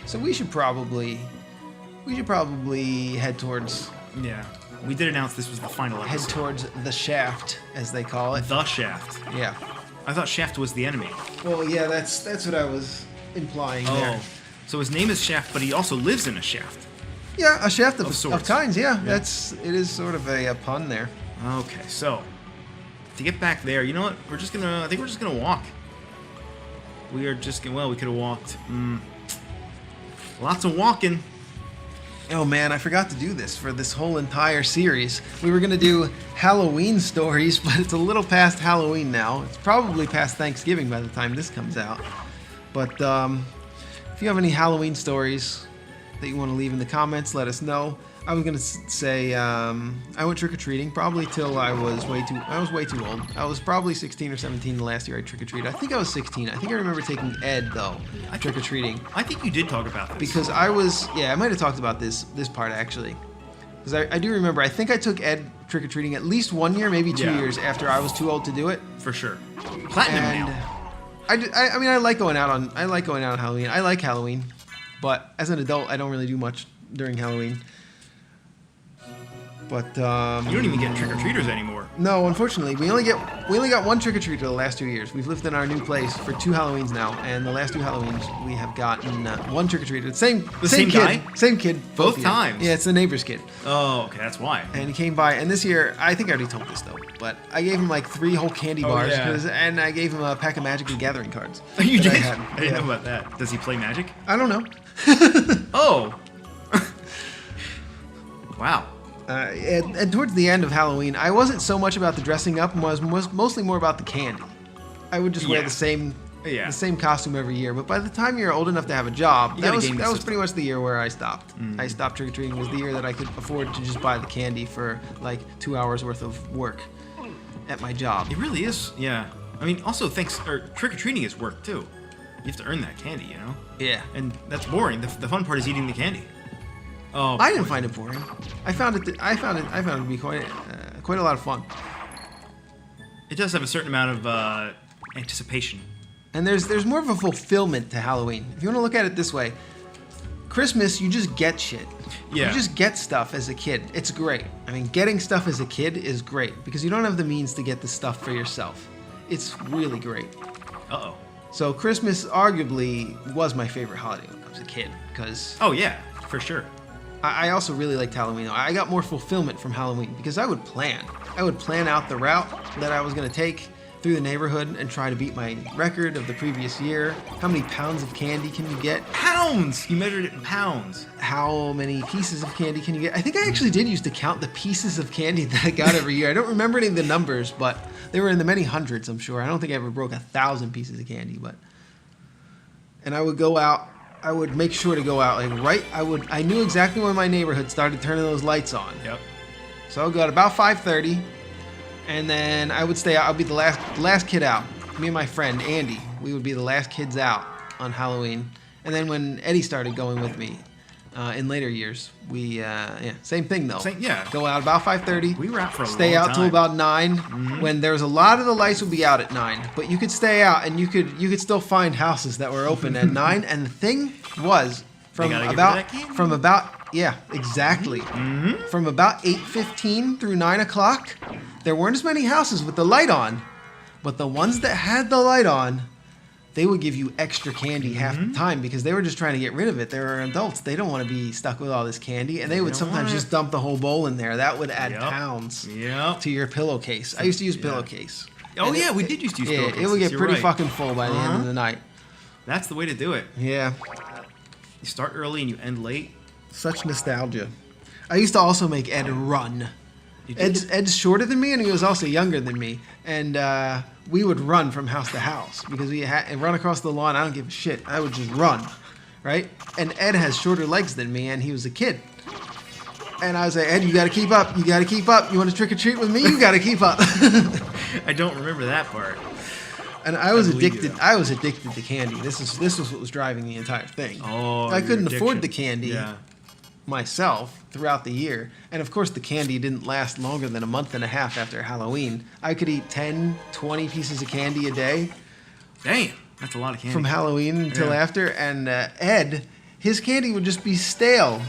So we should probably head towards. Yeah, we did announce this was the final episode. Head towards the shaft, as they call it. The shaft. Yeah. I thought Shaft was the enemy. Well, yeah, that's what I was implying there. So his name is Shaft, but he also lives in a shaft. Yeah, a shaft of sorts. kinds. Yeah, it is sort of a pun there. Okay, so to get back there, you know what? I think we're just gonna walk. We are just gonna. Well, we could have walked. Lots of walking. Oh man, I forgot to do this for this whole entire series. We were gonna do Halloween stories, but it's a little past Halloween now. It's probably past Thanksgiving by the time this comes out. But if you have any Halloween stories that you want to leave in the comments, let us know. I was gonna say I went trick-or-treating probably till I was way too old. I was probably 16 or 17 the last year I trick-or-treated. I think I was 16. I think I remember taking Ed though trick-or-treating. I think you did talk about this. Because I might have talked about this part actually. Because I do remember, I think I took Ed trick-or-treating at least 1 year, maybe 2 years after I was too old to do it. For sure. Platinum now. I mean, I like going out on Halloween. I like Halloween. But as an adult, I don't really do much during Halloween. But you don't even get trick-or-treaters anymore. No, unfortunately, we only got 1 trick-or-treater the last 2 years. We've lived in our new place for 2 Halloweens now, and the last 2 Halloweens we have gotten 1 trick-or-treater. Same kid, guy? Same kid. Both times. Yeah, it's the neighbor's kid. Oh, okay, that's why. And he came by, and this year, I think I already told this though, but I gave him like 3 whole candy bars, and I gave him a pack of Magic the Gathering cards. You did? I didn't know about that. Does he play Magic? I don't know. Oh. Wow. And towards the end of Halloween, I wasn't so much about the dressing up, and was mostly more about the candy. I would just wear the same costume every year. But by the time you're old enough to have a job, that was pretty much the year where I stopped. I stopped trick-or-treating. Was the year that I could afford to just buy the candy for like 2 hours worth of work at my job. It really is, yeah. I mean, also trick-or-treating is work too. You have to earn that candy, you know? Yeah. And that's boring. The fun part is eating the candy. Oh, I didn't find it boring. I found it to be quite a lot of fun. It does have a certain amount of anticipation. And there's more of a fulfillment to Halloween. If you want to look at it this way, Christmas, you just get shit. Yeah. You just get stuff as a kid. It's great. I mean, getting stuff as a kid is great because you don't have the means to get the stuff for yourself. It's really great. Uh-oh. So Christmas arguably was my favorite holiday when I was a kid because... Oh, yeah, for sure. I also really liked Halloween. I got more fulfillment from Halloween because I would plan. I would plan out the route that I was going to take through the neighborhood and try to beat my record of the previous year. How many pounds of candy can you get? Pounds! You measured it in pounds. How many pieces of candy can you get? I think I actually did used to count the pieces of candy that I got every year. I don't remember any of the numbers, but they were in the many hundreds, I'm sure. I don't think I ever broke 1,000 pieces of candy, but... And I would go out. I would make sure to go out I knew exactly when my neighborhood started turning those lights on. Yep. So I would go at about 5:30, and then I would stay out. I'd be the last kid out. Me and my friend Andy, we would be the last kids out on Halloween. And then when Eddie started going with me in later years, we same thing though. Go out about 5:30. We were out for a stay long out time. till about 9. When there's a lot of the lights would be out at 9, but you could stay out and you could still find houses that were open at 9. And the thing was, from about Yeah, exactly. Mm-hmm. From about 8:15 through 9 o'clock, there weren't as many houses with the light on, but the ones that had the light on, they would give you extra candy half the time because they were just trying to get rid of it. They were adults. They don't want to be stuck with all this candy, and they would don't sometimes want it. just dump the whole bowl in there. That would add Yep. pounds Yep. to your pillowcase. I used to use pillowcase. Oh, And yeah, we did used to use Yeah, pillowcases. it would get You're pretty right. fucking full by the end of Uh-huh. the night. That's the way to do it. Yeah, You start early and you end late. such nostalgia. I used to also make Ed run. You did? Ed's shorter than me, and he was also younger than me. And we would run from house to house because we had and run across the lawn. I don't give a shit. I would just run, right? And Ed has shorter legs than me, and he was a kid. And I was like, Ed, you got to keep up. You got to keep up. You want to trick or treat with me? You got to keep up. I don't remember that part. And I was believe addicted. you. I was addicted to candy. This was what was driving the entire thing. Oh, I your couldn't afford addiction. the candy. Yeah. Myself throughout the year. And of course the candy didn't last longer than a month and a half after Halloween. I could eat 10, 20 pieces of candy a day Damn, that's a lot of candy. from Halloween until Yeah. after. And Ed, his candy would just be stale.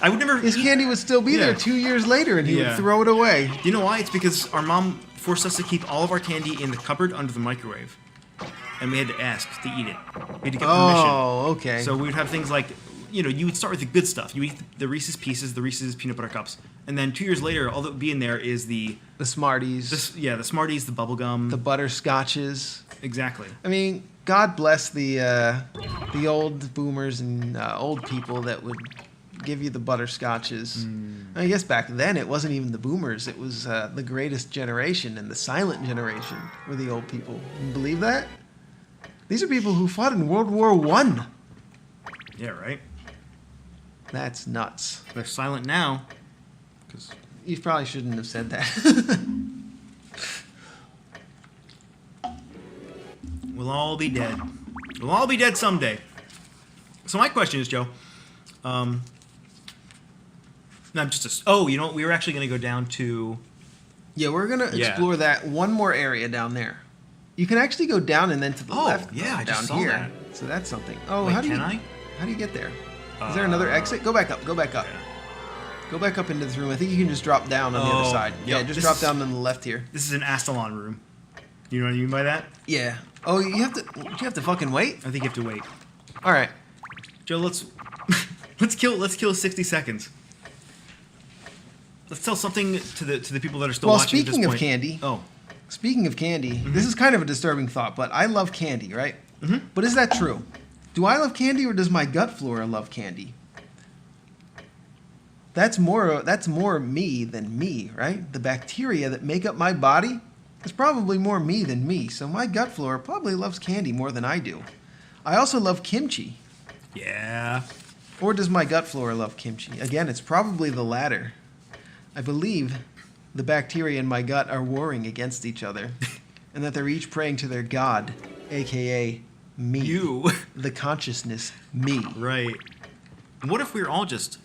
I would never. His candy would still be Yeah. there 2 years later and he Yeah. would throw it away. You know why? It's because our mom forced us to keep all of our candy in the cupboard under the microwave, and we had to ask to eat it. We had to get permission. Oh, okay. So we would have things like, you would start with the good stuff. You eat the Reese's Pieces, the Reese's Peanut Butter Cups, and then 2 years later, all that would be in there is the Smarties, the Smarties, the bubble gum. the butterscotches. Exactly. I mean, God bless the old boomers and old people that would give you the butterscotches. I guess back then it wasn't even the boomers; it was the greatest generation and the silent generation were the old people. You believe that? These are people who fought in World War I. Yeah, right. That's nuts. They're silent now, because You probably shouldn't have said that. we'll all be dead. We'll all be dead someday. So my question is, Joe. No, we were actually going to go down to. Yeah, we're gonna Yeah. explore that one more area down there. You can actually go down and then to the Oh, left. yeah, I down just saw here. that. So that's something. Oh, Wait, how do can you? I? How do you get there? Is there another exit? Go back up. Go back up. Yeah. Go back up into this room. I think you can just drop down on the Oh, other side. yep. Yeah, just This drop is- down on the left here. This is an Astalon room. You know what I mean by that? Yeah. Oh, you have to. You have to fucking wait. I think you have to wait. All right. Joe, let's let's kill 60 seconds. Let's tell something to the people that are still Well, watching. speaking at of this point. candy, Oh, speaking of candy, this is kind of a disturbing thought, but I love candy, right? Mhm. But is that true? Do I love candy, or does my gut flora love candy? That's more me than me, right? The bacteria that make up my body is probably more me than me. So my gut flora probably loves candy more than I do. I also love kimchi. yeah. Or does my gut flora love kimchi? Again, it's probably the latter. I believe the bacteria in my gut are warring against each other, and that they're each praying to their god, aka me. You. The consciousness, me. Right. What if we're all just...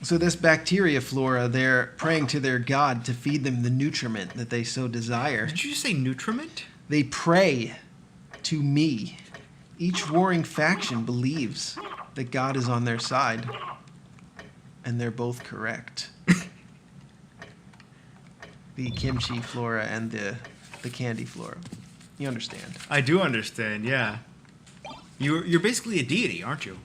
So this bacteria flora, they're praying to their god to feed them the nutriment that they so desire. Did you just say nutriment? They pray to me. Each warring faction believes that God is on their side, and they're both correct. The kimchi flora and the candy flora. You understand? I do understand, yeah. You're basically a deity, aren't you?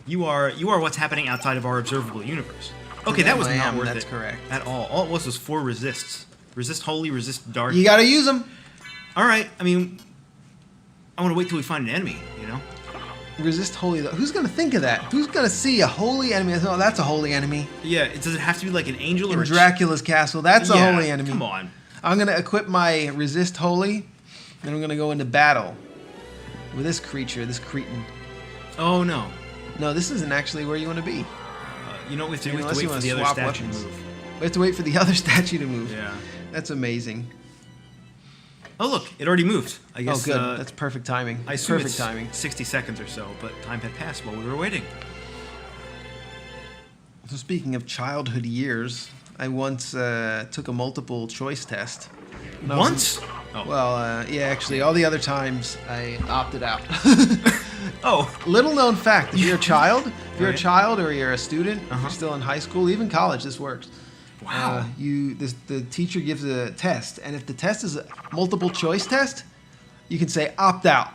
You are what's happening outside of our observable universe. Okay, that was I not am, worth that's it. correct. At all. All it was 4 resists. Resist holy, resist dark. You gotta use them. All right. I mean, I want to wait till we find an enemy. You know. Resist holy. Who's gonna think of that? Who's gonna see a holy enemy? Oh, that's a holy enemy. Yeah. Does it have to be like an angel In or Dracula's castle, that's a Yeah, holy enemy. Come on. I'm gonna equip my resist holy, and I'm gonna go into battle with this creature, this cretin. Oh no. No, this isn't actually where you want to be. You know we have to Unless wait you for wanna the other swap statue to weapons. move. We have to wait for the other statue to move. Yeah. That's amazing. Oh look, it already moved. I guess. Oh, good. That's perfect timing. I assume perfect it's timing. 60 seconds or so, but time had passed while we were waiting. So speaking of childhood years, I once took a multiple choice test. When I was in- Once? Oh. Well, yeah, actually, all the other times I opted out. Oh. Little known fact: if you're a child, or you're a student, if Uh-huh. you're still in high school, even college, this works. Wow. The teacher gives a test, and if the test is a multiple choice test, you can say opt out,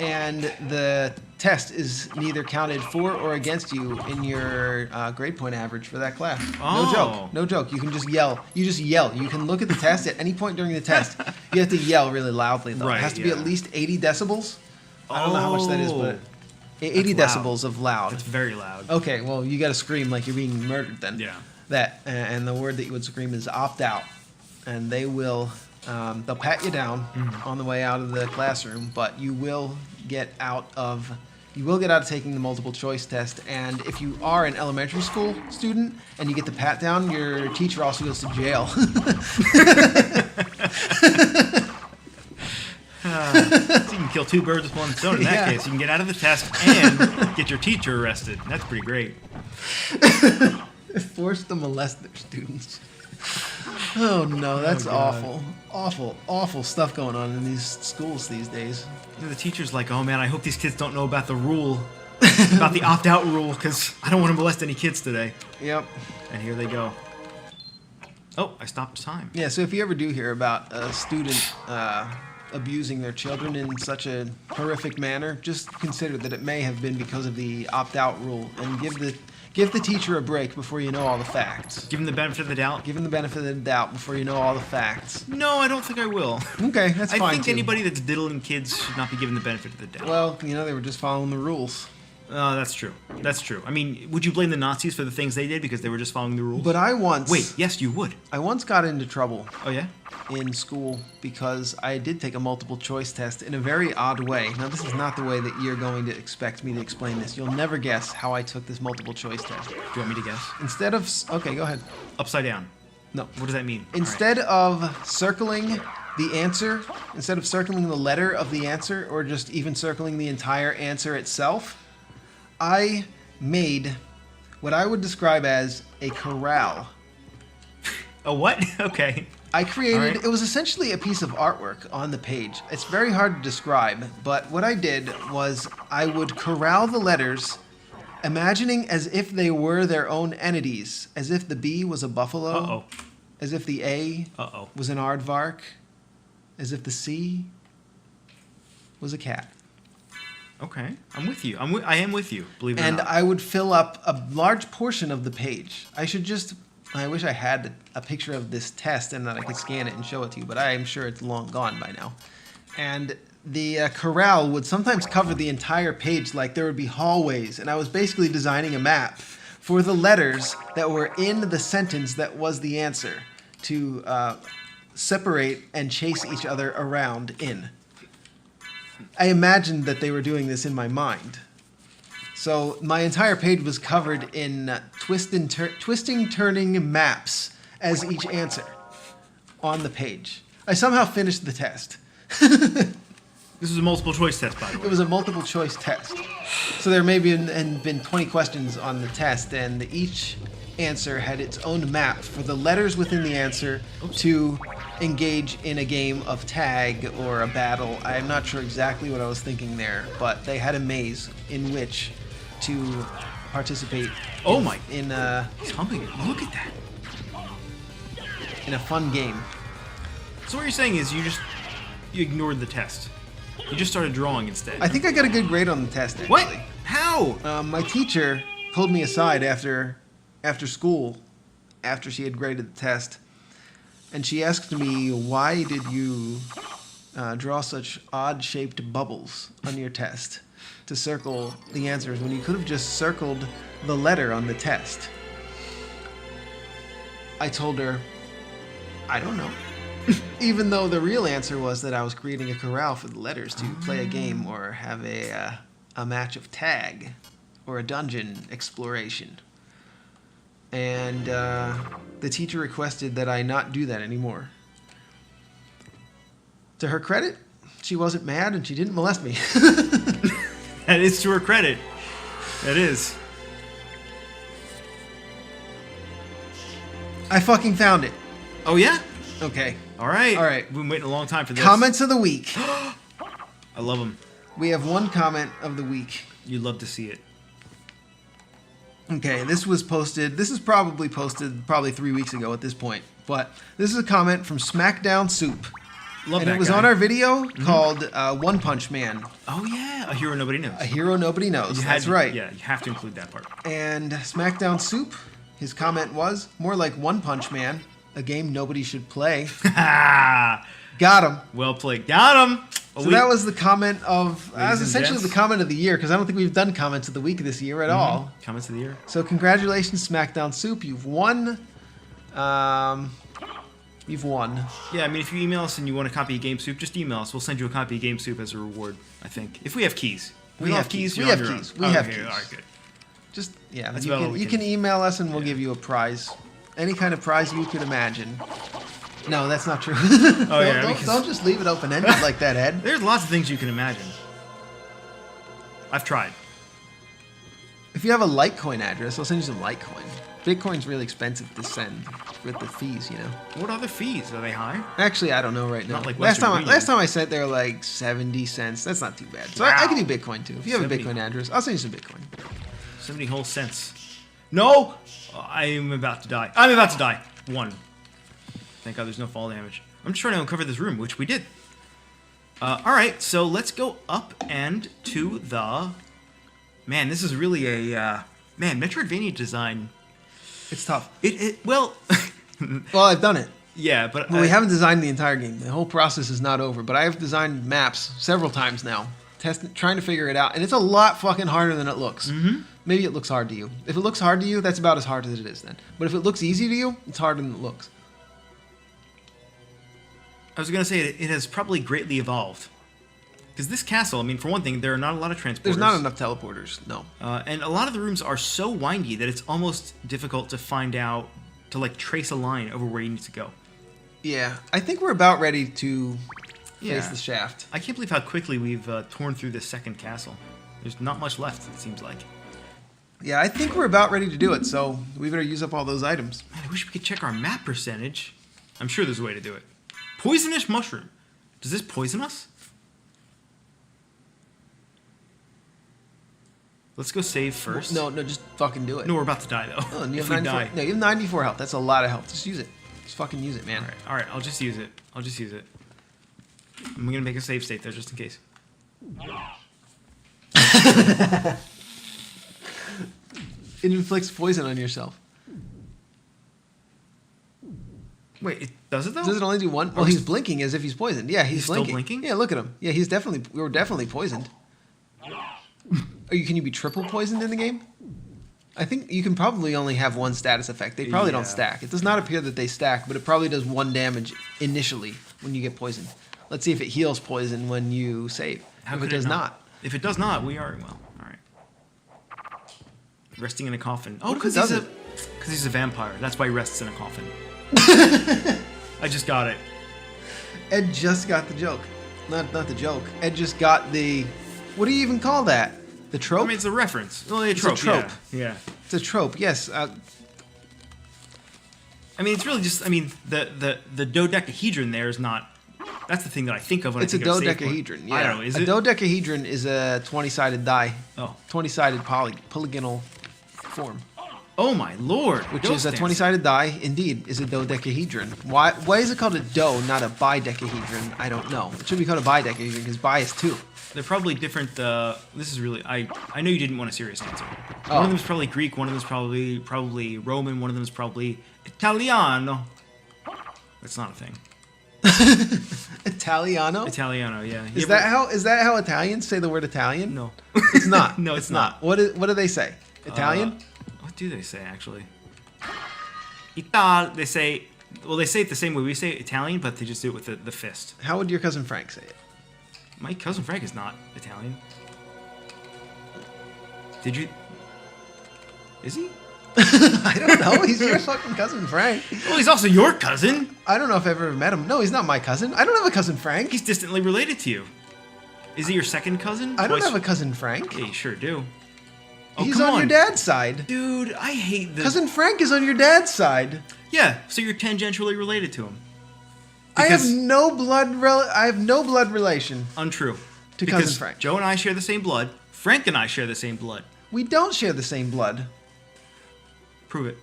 and the test is neither counted for or against you in your grade point average for that class. Oh. No joke. You can just yell. You just yell. You can look at the test at any point during the test. You have to yell really loudly, though. Right, It has to be yeah. at least 80 decibels. I don't know how much that is, but 80 That's loud. decibels of loud. It's very loud. Okay, well, you got to scream like you're being murdered then. Yeah. That and the word that you would scream is opt out, and they will they'll pat you down on the way out of the classroom, but you will get out of taking the multiple choice test. And if you are an elementary school student and you get the pat down, your teacher also goes to jail. So you can kill two birds with one stone in that Yeah. case. You can get out of the test and get your teacher arrested. That's pretty great. Force to molest their students. Oh no, that's God. awful stuff going on in these schools these days. The teacher's like, oh man, I hope these kids don't know about the rule, about the opt-out rule, because I don't want to molest any kids today. Yep. And here they go. Oh, I stopped time. Yeah, so if you ever do hear about a student abusing their children in such a horrific manner, just consider that it may have been because of the opt-out rule, and give the teacher a break before you know all the facts. Give them the benefit of the doubt. Give them the benefit of the doubt before you know all the facts. No, I don't think I will. Okay, that's I fine think too. anybody that's diddling kids should not be given the benefit of the doubt. Well, they were just following the rules. That's true. That's true. I mean, would you blame the Nazis for the things they did because they were just following the rules? But I once Yes, you would. got into trouble Oh, yeah? in school because I did take a multiple choice test in a very odd way. Now, this is not the way that you're going to expect me to explain this. You'll never guess how I took this multiple choice test. Do you want me to guess? Instead of... Okay, go ahead. Upside down. No. What does that mean? Instead of circling the answer, instead of circling the letter of the answer, or just even circling the entire answer itself, I made what I would describe as a corral. A what? Okay. I created, All right. it was essentially a piece of artwork on the page. It's very hard to describe, but what I did was I would corral the letters, imagining as if they were their own entities, as if the B was a buffalo, Uh-oh. as if the A Uh-oh. was an aardvark, as if the C was a cat. Okay. I'm with you. I am with you, believe it or And not. I would fill up a large portion of the page. I wish I had a picture of this test and that I could scan it and show it to you, but I am sure it's long gone by now. And the corral would sometimes cover the entire page, like there would be hallways, and I was basically designing a map for the letters that were in the sentence that was the answer to separate and chase each other around in. I imagined that they were doing this in my mind. So my entire page was covered in twisting, turning maps as each answer on the page. I somehow finished the test. This is a multiple choice test, by the way. It was a multiple choice test. So there may be been 20 questions on the test, and each answer had its own map for the letters within the answer to engage in a game of tag or a battle. I am not sure exactly what I was thinking there, but they had a maze in which to participate. Oh my- In Tell me, look at that. in a fun game. So what you're saying is you ignored the test. You just started drawing instead. I think I got a good grade on the test. Actually. What? How? My teacher pulled me aside after school, after she had graded the test, and she asked me, "Why did you draw such odd-shaped bubbles on your test to circle the answers when you could have just circled the letter on the test?" I told her, "I don't know." Even though the real answer was that I was creating a corral for the letters to play a game or have a match of tag or a dungeon exploration. And the teacher requested that I not do that anymore. To her credit, she wasn't mad and she didn't molest me. That is to her credit. That is. I fucking found it. Oh, yeah? Okay. All right. All right. We've been waiting a long time for this. Comments of the week. I love them. We have one comment of the week. You'd love to see it. Okay, this was posted. This is probably posted 3 weeks ago at this point. But this is a comment from SmackDown Soup. Love and that it was guy. on our video called One Punch Man. Oh yeah, a hero nobody knows. A hero nobody knows. That's right. Yeah, you have to include that part. And SmackDown Soup, his comment was, more like One Punch Man, a game nobody should play. Got him. Well played. Got him. So that was the comment of, that was and essentially gents. the comment of the year, because I don't think we've done comments of the week this year at all. Comments of the year. So congratulations, SmackDown Soup. You've won. You've won. Yeah, I mean, if you email us and you want a copy of Game Soup, just email us. We'll send you a copy of Game Soup as a reward, I think. If we have keys. We have keys. We have keys. We have keys. All right, good. Just, yeah. That's about all we You can- can email us and we'll give you a prize. Any kind of prize you could imagine. No, that's not true. Oh, yeah, Don't just leave it open-ended like that, Ed. There's lots of things you can imagine. I've tried. If you have a Litecoin address, I'll send you some Litecoin. Bitcoin's really expensive to send with the fees, you know. What other fees? Are they high? Actually, I don't know right now. Not like last Western time Union. I sent, they were like 70 cents. That's not too bad. So Wow. I can do Bitcoin too. If you have 70. a Bitcoin address, I'll send you some Bitcoin. 70 whole cents. No! I'm about to die. I'm about to die. 1. Thank God there's no fall damage. I'm just trying to uncover this room, which we did. Alright, so let's go up and to the... Man, this is really a... Man, Metroidvania design... It's tough. Well... Well, I've done it. yeah, but... Well, we haven't designed the entire game. The whole process is not over. But I have designed maps several times now, trying to figure it out. And it's a lot fucking harder than it looks. Mm-hmm. Maybe it looks hard to you. If it looks hard to you, that's about as hard as it is then. But if it looks easy to you, it's harder than it looks. I was going to say it has probably greatly evolved. Because this castle, I mean, for one thing, there are not a lot of transporters. There's not enough teleporters, no. And a lot of the rooms are so windy that it's almost difficult to find out, to like trace a line over where you need to go. Yeah, I think we're about ready to face the shaft. I can't believe how quickly we've torn through this second castle. There's not much left, it seems like. Yeah, I think we're about ready to do it, so we better use up all those items. Man, I wish we could check our map percentage. I'm sure there's a way to do it. Poisonous mushroom. Does this poison us? Let's go save first. No, just fucking do it. No, we're about to die though. Oh, and you if have we 94, die. no, you have 94 health. That's a lot of health. Just use it. Just fucking use it, man. All right. I'll just use it. I'm gonna make a save state there just in case. It inflicts poison on yourself. Wait, it does it though? Does it only do one? Well, he's blinking as if he's poisoned. Yeah, he's still blinking. blinking? Yeah, look at him. Yeah, we were definitely poisoned. Can you be triple poisoned in the game? I think you can probably only have one status effect. They probably Yeah. don't stack. It does not appear that they stack, but it probably does 1 damage initially when you get poisoned. Let's see if it heals poison when you save. How if could it does not. If it does not, we are well. All right. Resting in a coffin. Oh, What if it because doesn't? he's a vampire. That's why he rests in a coffin. I just got it. Ed just got the joke. Not the joke. Ed just got the... What do you even call that? The trope? I mean, it's a reference. Well, a a trope. trope. Yeah. It's a trope, yes. I mean, it's really just. I mean, the dodecahedron there is not. That's the thing that I think of when It's I a think of save point. dodecahedron, yeah. I don't know. Is a it? dodecahedron is a 20-sided die. Oh. 20-sided polygonal form. Oh my lord! Which Ghost is a dancing. 20-sided die, indeed, is a dodecahedron. Why is it called a do, not a bidecahedron? I don't know. It should be called a bidecahedron because bi is 2. They're probably different. This is really. I know you didn't want a serious answer. Oh. One of them is probably Greek. One of them is probably Roman. One of them is probably Italiano. That's not a thing. Italiano? Italiano, yeah. Is that how Italians say the word Italian? No. It's not. No, it's not. What do they say? Italian? What do they say actually? They say. Well, they say it the same way we say Italian, but they just do it with the fist. How would your cousin Frank say it? My cousin Frank is not Italian. Did you? Is he? I don't know. He's your fucking cousin Frank. Well, he's also your cousin. I don't know if I've ever met him. No, he's not my cousin. I don't have a cousin Frank. He's distantly related to you. Is he your second cousin? I don't have a cousin Frank. Yeah, you sure do. Oh, He's come on your dad's side. Dude, I hate this. Cousin Frank is on your dad's side. Yeah, so you're tangentially related to him. I have Because- no blood relation. Untrue. to Because cousin Frank. Joe and I share the same blood. Frank and I share the same blood. We don't share the same blood. Prove it.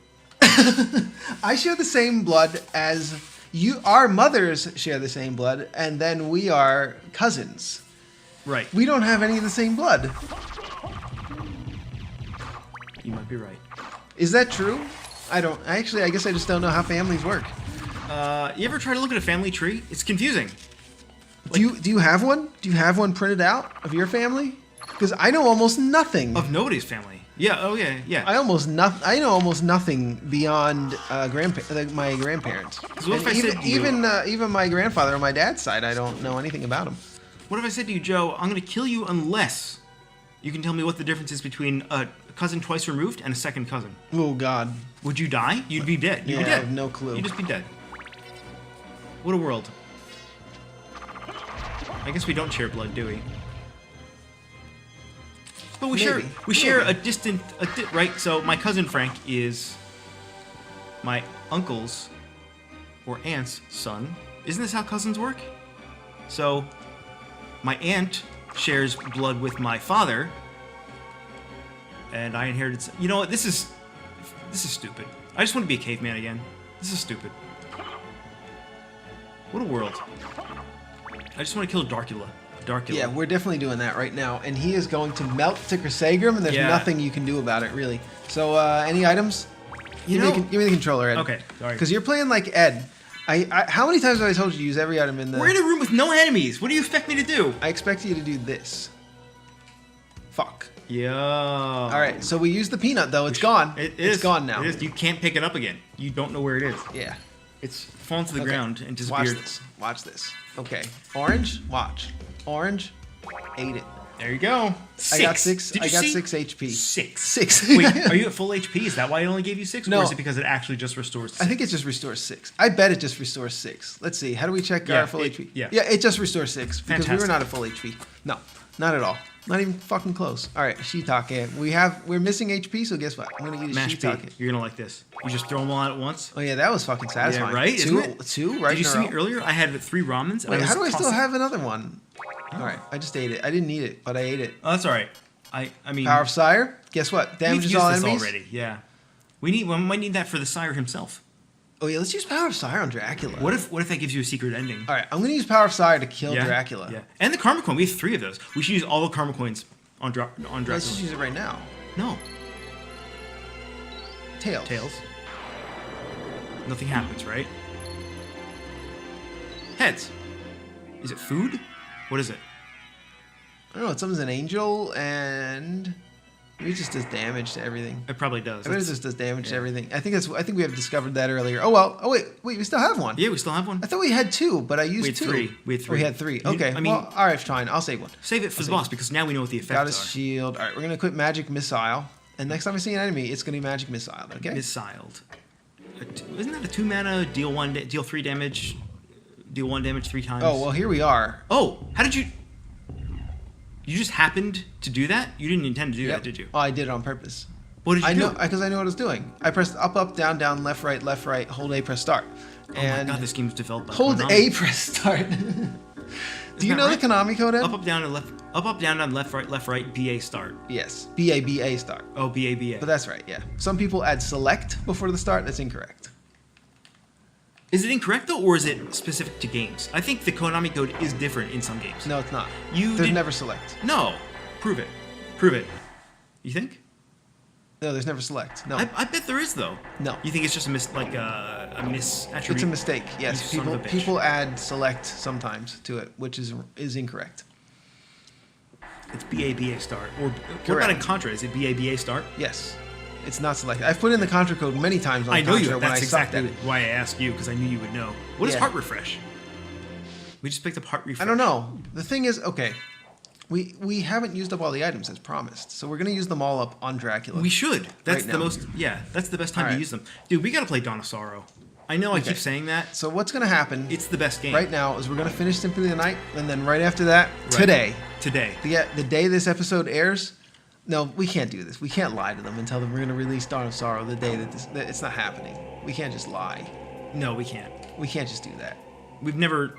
I share the same blood as you. Our mothers share the same blood, and then we are cousins. Right. We don't have any of the same blood. You might be right. Is that true? I don't. Actually, I guess I just don't know how families work. You ever try to look at a family tree? It's confusing. Do you have one? Do you have one printed out of your family? Because I know almost nothing. Of nobody's family. Yeah. Oh yeah. Yeah. I know almost nothing beyond my grandparents. what if And I said to you- even my grandfather on my dad's side, I don't know anything about him. What if I said to you, Joe, I'm going to kill you unless you can tell me what the difference is between a cousin twice removed and a second cousin? Oh God. Would you die? You'd be dead. You'd be Yeah, dead. I have no clue. You'd just be dead. What a world. I guess we don't share blood, do we? But we Maybe. share a distant, right? So my cousin Frank is my uncle's or aunt's son. Isn't this how cousins work? So my aunt shares blood with my father, and I inherited. You know what? This is stupid. I just want to be a caveman again. This is stupid. What a world. I just want to kill Dracula. Yeah, we're definitely doing that right now, and he is going to melt to Chrysaegrim, and there's Yeah. nothing you can do about it, really. So, any items? You give, know- me the controller, Ed. Okay, sorry. Because you're playing like Ed. How many times have I told you to use every item in the... We're in a room with no enemies. What do you expect me to do? I expect you to do this. Fuck. Yeah. All right, so we used the peanut, though. It's gone. It's gone now. It is. You can't pick it up again. You don't know where it is. Yeah. It's fallen to the Okay. ground and Watch disappeared. this. Watch this. Okay. Orange, watch. Orange, ate it. There you go. I got six. Did I you got see? 6 HP. 6. 6. Wait, are you at full HP? Is that why it only gave you 6? No. Or is it because it actually just restores 6? I think it just restores 6. I bet it just restores 6. Let's see. How do we check Yeah, our full it- HP? yeah. Yeah, it just restores 6 because we were Fantastic. not at full HP. No, not at all. Not even fucking close. All right, shiitake. We're missing HP, so guess what? I'm gonna eat a Mash shiitake. beat. You're going to like this. You just throw them all out at once. Oh yeah, that was fucking satisfying. Yeah, right? Two, Isn't it? two, right? Did you in a see me row. earlier? I had 3 ramens. And Wait, was how do I still tossing- have another one? All right, I just ate it. I didn't eat it, but I ate it. Oh, that's all right. I mean, Power of Sire. Guess what? we've Damages used all this enemies. already. Yeah. We might need that for the sire himself. Oh yeah, let's use Power of Sire on Dracula. What if that gives you a secret ending? All right, I'm gonna use Power of Sire to kill Yeah? Dracula. Yeah. And the karma coin. We have 3 of those. We should use all the karma coins on Dracula. Let's just use it right now. No. Tails. Tails. Nothing happens, right? Heads. Is it food? What is it? I don't know. Something's an angel, and maybe it just does damage to everything. It probably does. I bet it just does damage to everything. I think we have discovered that earlier. Oh well. Oh wait, we still have one. Yeah, we still have one. I thought we had 2, but I used We had 2. 3. We had 3. We had 3. You- Okay. I mean- well, all right, fine. I'll save one. Save it for the boss because now we know what the effects Goddess are. shield. All right, we're gonna equip magic missile, and next time I see an enemy, it's gonna be magic missile. Okay. Missiled. Isn't that a 2 mana, deal 3 damage, deal 1 damage 3 times? Oh well, here we are. Oh, how did you? You just happened to do that? You didn't intend to do Yep. that, did you? Oh, I did it on purpose. What did you I do? know because I know what I was doing. I pressed up, up, down, down, left, right, hold A, press start. Oh And my god, this game's developed by hold Konami. A, press start. Do you that know right? the Konami code? Ed? Up, down, and left. Up, down, down, left, right, BA start. Yes, BA start. Oh, BA. But that's right. Yeah. Some people add select before the start. That's incorrect. Is it incorrect though, or is it specific to games? I think the Konami code is different in some games. No, it's not. You There's did- never select. No, prove it. Prove it. You think? No, there's never select. No, I bet there is though. No. You think it's just a misattribute? it's a mistake. Yes, You son of a bitch. people add select sometimes to it, which is incorrect. It's BA start. Or what about Correct. in Contra? Is it BA start? Yes, it's not selected. I've put in the Contra code many times on I know Contra you. when That's I sucked exactly at it. why I asked you because I knew you would know. What is Yeah. heart refresh? We just picked up heart refresh. I don't know. The thing is, okay, we haven't used up all the items as promised, so we're gonna use them all up on Dracula. We should. That's Right the now. most. Yeah, that's the best time to Alright. use them, dude. We gotta play Dawn of Sorrow. I know I Okay. keep saying that. So what's gonna happen It's the best game right now is we're gonna finish Symphony of the Night, and then right after that, Right. today, Today. the day this episode airs. No, we can't do this. We can't lie to them and tell them we're gonna release Dawn of Sorrow the day that it's not happening. We can't just lie. No, we can't. We can't just do that. We've never.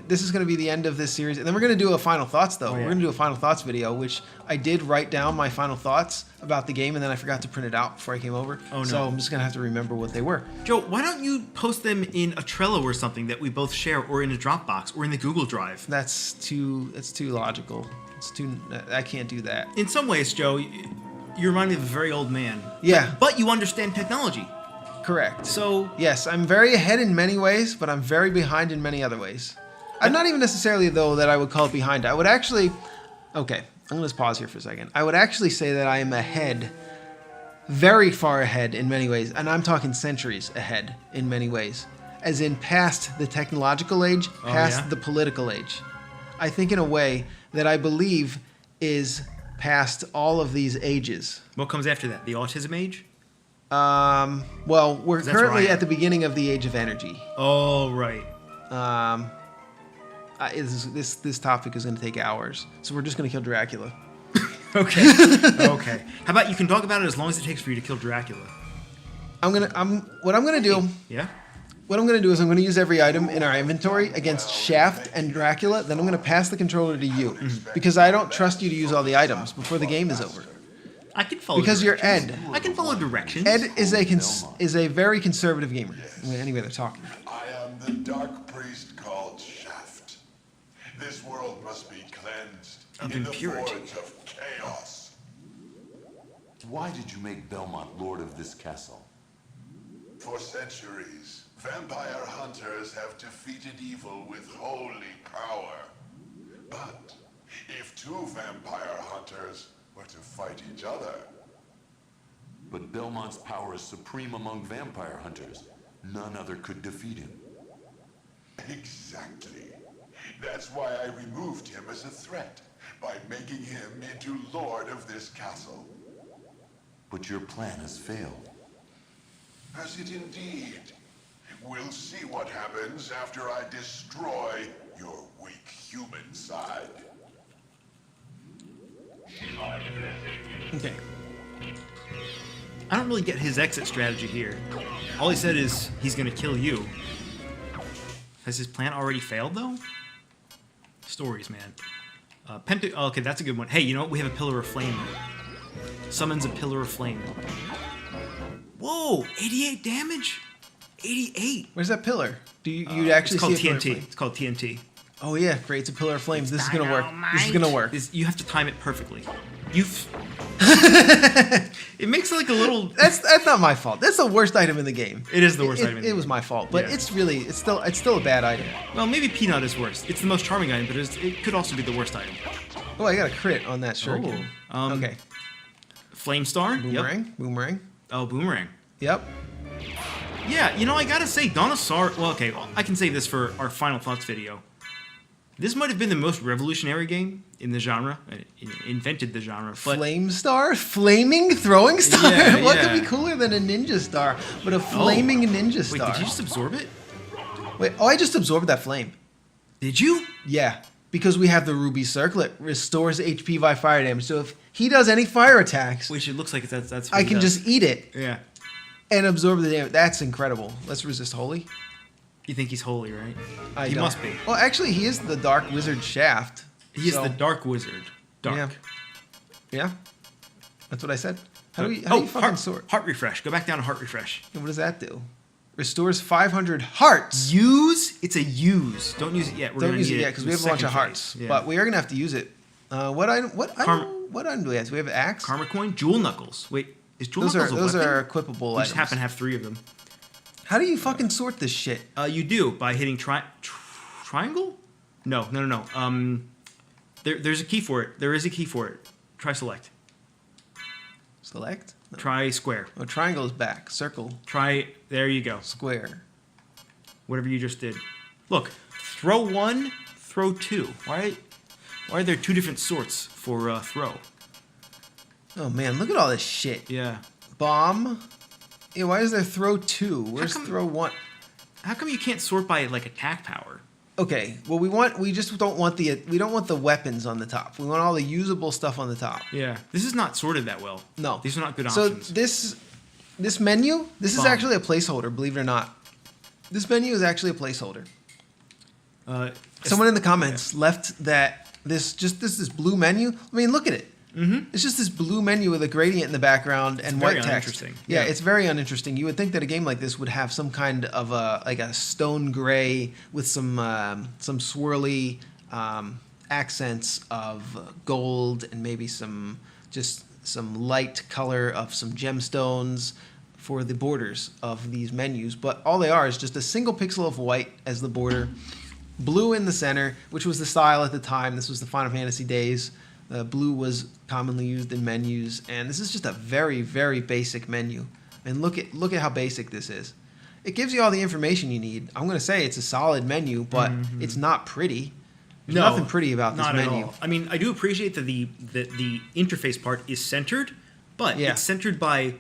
This is gonna be the end of this series, and then we're gonna do a final thoughts though. Oh, yeah. We're gonna do a final thoughts video, which I did write down my final thoughts about the game, and then I forgot to print it out before I came over. Oh, no. So I'm just gonna have to remember what they were. Joe, why don't you post them in a Trello or something that we both share, or in a Dropbox, or in the Google Drive? It's too logical. I can't do that. In some ways, Joe, you remind me of a very old man. Yeah. But you understand technology. Correct. So yes, I'm very ahead in many ways, but I'm very behind in many other ways. I'm not even necessarily, though, that I would call it behind. I would actually... Okay, I'm going to just pause here for a second. I would actually say that I am ahead, very far ahead in many ways, and I'm talking centuries ahead in many ways, as in past the technological age, past the political age. I think in a way that I believe is past all of these ages. What comes after that? The autism age? Well, we're That's currently right. at the beginning of the age of energy. Oh, right. This topic is going to take hours, so we're just going to kill Dracula. Okay. Okay. How about you can talk about it as long as it takes for you to kill Dracula? What I'm gonna do Yeah? What I'm going to do is I'm going to use every item in our inventory against Shaft and Dracula. Then I'm going to pass the controller to you. Because I don't trust you to use all the items before the game is over. I can follow Because you're directions. Ed. I can follow directions. Ed is a very conservative gamer. Anyway, they're talking. I am the dark priest called Shaft. This world must be cleansed Of in the impurity. forge of chaos. Why did you make Belmont lord of this castle? For centuries, vampire hunters have defeated evil with holy power. But if two vampire hunters were to fight each other, But Belmont's power is supreme among vampire hunters. None other could defeat him. exactly. That's why I removed him as a threat, by making him into lord of this castle. But your plan has failed. Has it indeed? We'll see what happens after I destroy your weak human side. Okay. I don't really get his exit strategy here. All he said is he's going to kill you. Has his plan already failed, though? Stories, man. Okay, that's a good one. Hey, you know what? We have a Pillar of Flame. Summons a Pillar of Flame. Whoa! 88 damage? 88! Where's that pillar? Do you actually It's called see a pillar of TNT. flame? It's called TNT. Oh yeah, creates a pillar of flames. This is gonna work. This is gonna work. You have to time it perfectly. It makes like a little... That's not my fault. That's the worst item in the game. It is the worst item in the It game. was my fault, but Yeah. it's still a bad item. Well, maybe Peanut is worse. It's the most charming item, but it could also be the worst item. Oh, I got a crit on that shirt. Okay. Flame Star? Boomerang. Yep. Boomerang. Oh, Boomerang. Yep. Yeah, you know, I gotta say, Donosaur... Well, okay, I can save this for our Final Thoughts video. This might have been the most revolutionary game in the genre. It invented the genre, but... Flame star? Flaming throwing star? Yeah, What yeah. could be cooler than a ninja star? But a flaming ninja Wait, star. did you just absorb it? Wait, I just absorbed that flame. Did you? Yeah, because we have the ruby circlet. Restores HP by fire damage. So if he does any fire attacks, Which it looks like that's what I he can does. just eat it Yeah. and absorb the damage. That's incredible. Let's resist holy. You think he's holy, right? I He don't. must be. Well, actually, he is the Dark Wizard Shaft. He is so- the Dark Wizard. Dark. Yeah. Yeah, that's what I said. How do you fucking heart, sort? heart refresh. Go back down to heart refresh. And what does that do? Restores 500 hearts. Use? It's a use. Don't use it yet. We're Don't gonna use it need yet because we have a bunch of second hearts. phase. Yeah. But we are gonna have to use it. What item do we have? Do we have axe? Karma coin, jewel knuckles. Wait, is jewel Those knuckles a are weapon? equipable We items. just happen to have 3 of them. How do you fucking sort this shit? You do by hitting triangle. No. There's a key for it. There is a key for it. Try select. Select. No. Try square. Oh, triangle is back. Circle. Try. There you go. Square. Whatever you just did. Look, throw 1, throw 2. Why are there 2 different sorts for throw? Oh man, look at all this shit. Yeah. Bomb. Yeah, why is there throw 2? Where's come- throw 1? How come you can't sort by like attack power? Okay, well we just don't want the weapons on the top. We want all the usable stuff on the top. Yeah. This is not sorted that well. No. These are not good So options. this menu, this is Bomb. actually a placeholder, believe it or not. This menu is actually a placeholder. Someone in the comments left that this blue menu. I mean, look at it. Mm-hmm. It's just this blue menu with a gradient in the background and white text. Uninteresting. Yeah, it's very uninteresting. You would think that a game like this would have some kind of a stone gray with some swirly accents of gold and maybe some light color of some gemstones for the borders of these menus. But all they are is just a single pixel of white as the border, blue in the center, which was the style at the time. This was the Final Fantasy days. Blue was commonly used in menus, and this is just a very, very basic menu. And look at how basic this is. It gives you all the information you need. I'm going to say it's a solid menu, but it's not pretty. There's nothing pretty about this menu. At all. I mean, I do appreciate that the interface part is centered, but it's centered by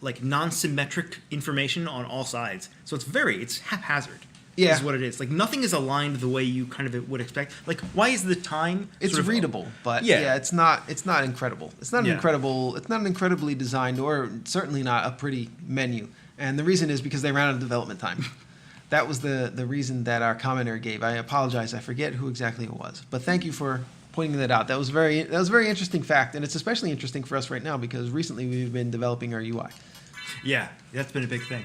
like non-symmetric information on all sides. So it's haphazard. Yeah. Is what it is. Like, nothing is aligned the way you kind of would expect. Like, why is the time It's sort of readable, but it's not incredible. It's not an incredibly designed or certainly not a pretty menu. And the reason is because they ran out of development time. That was the reason that our commenter gave. I apologize. I forget who exactly it was. But thank you for pointing that out. That was a very interesting fact, and it's especially interesting for us right now because recently we've been developing our UI. Yeah, that's been a big thing.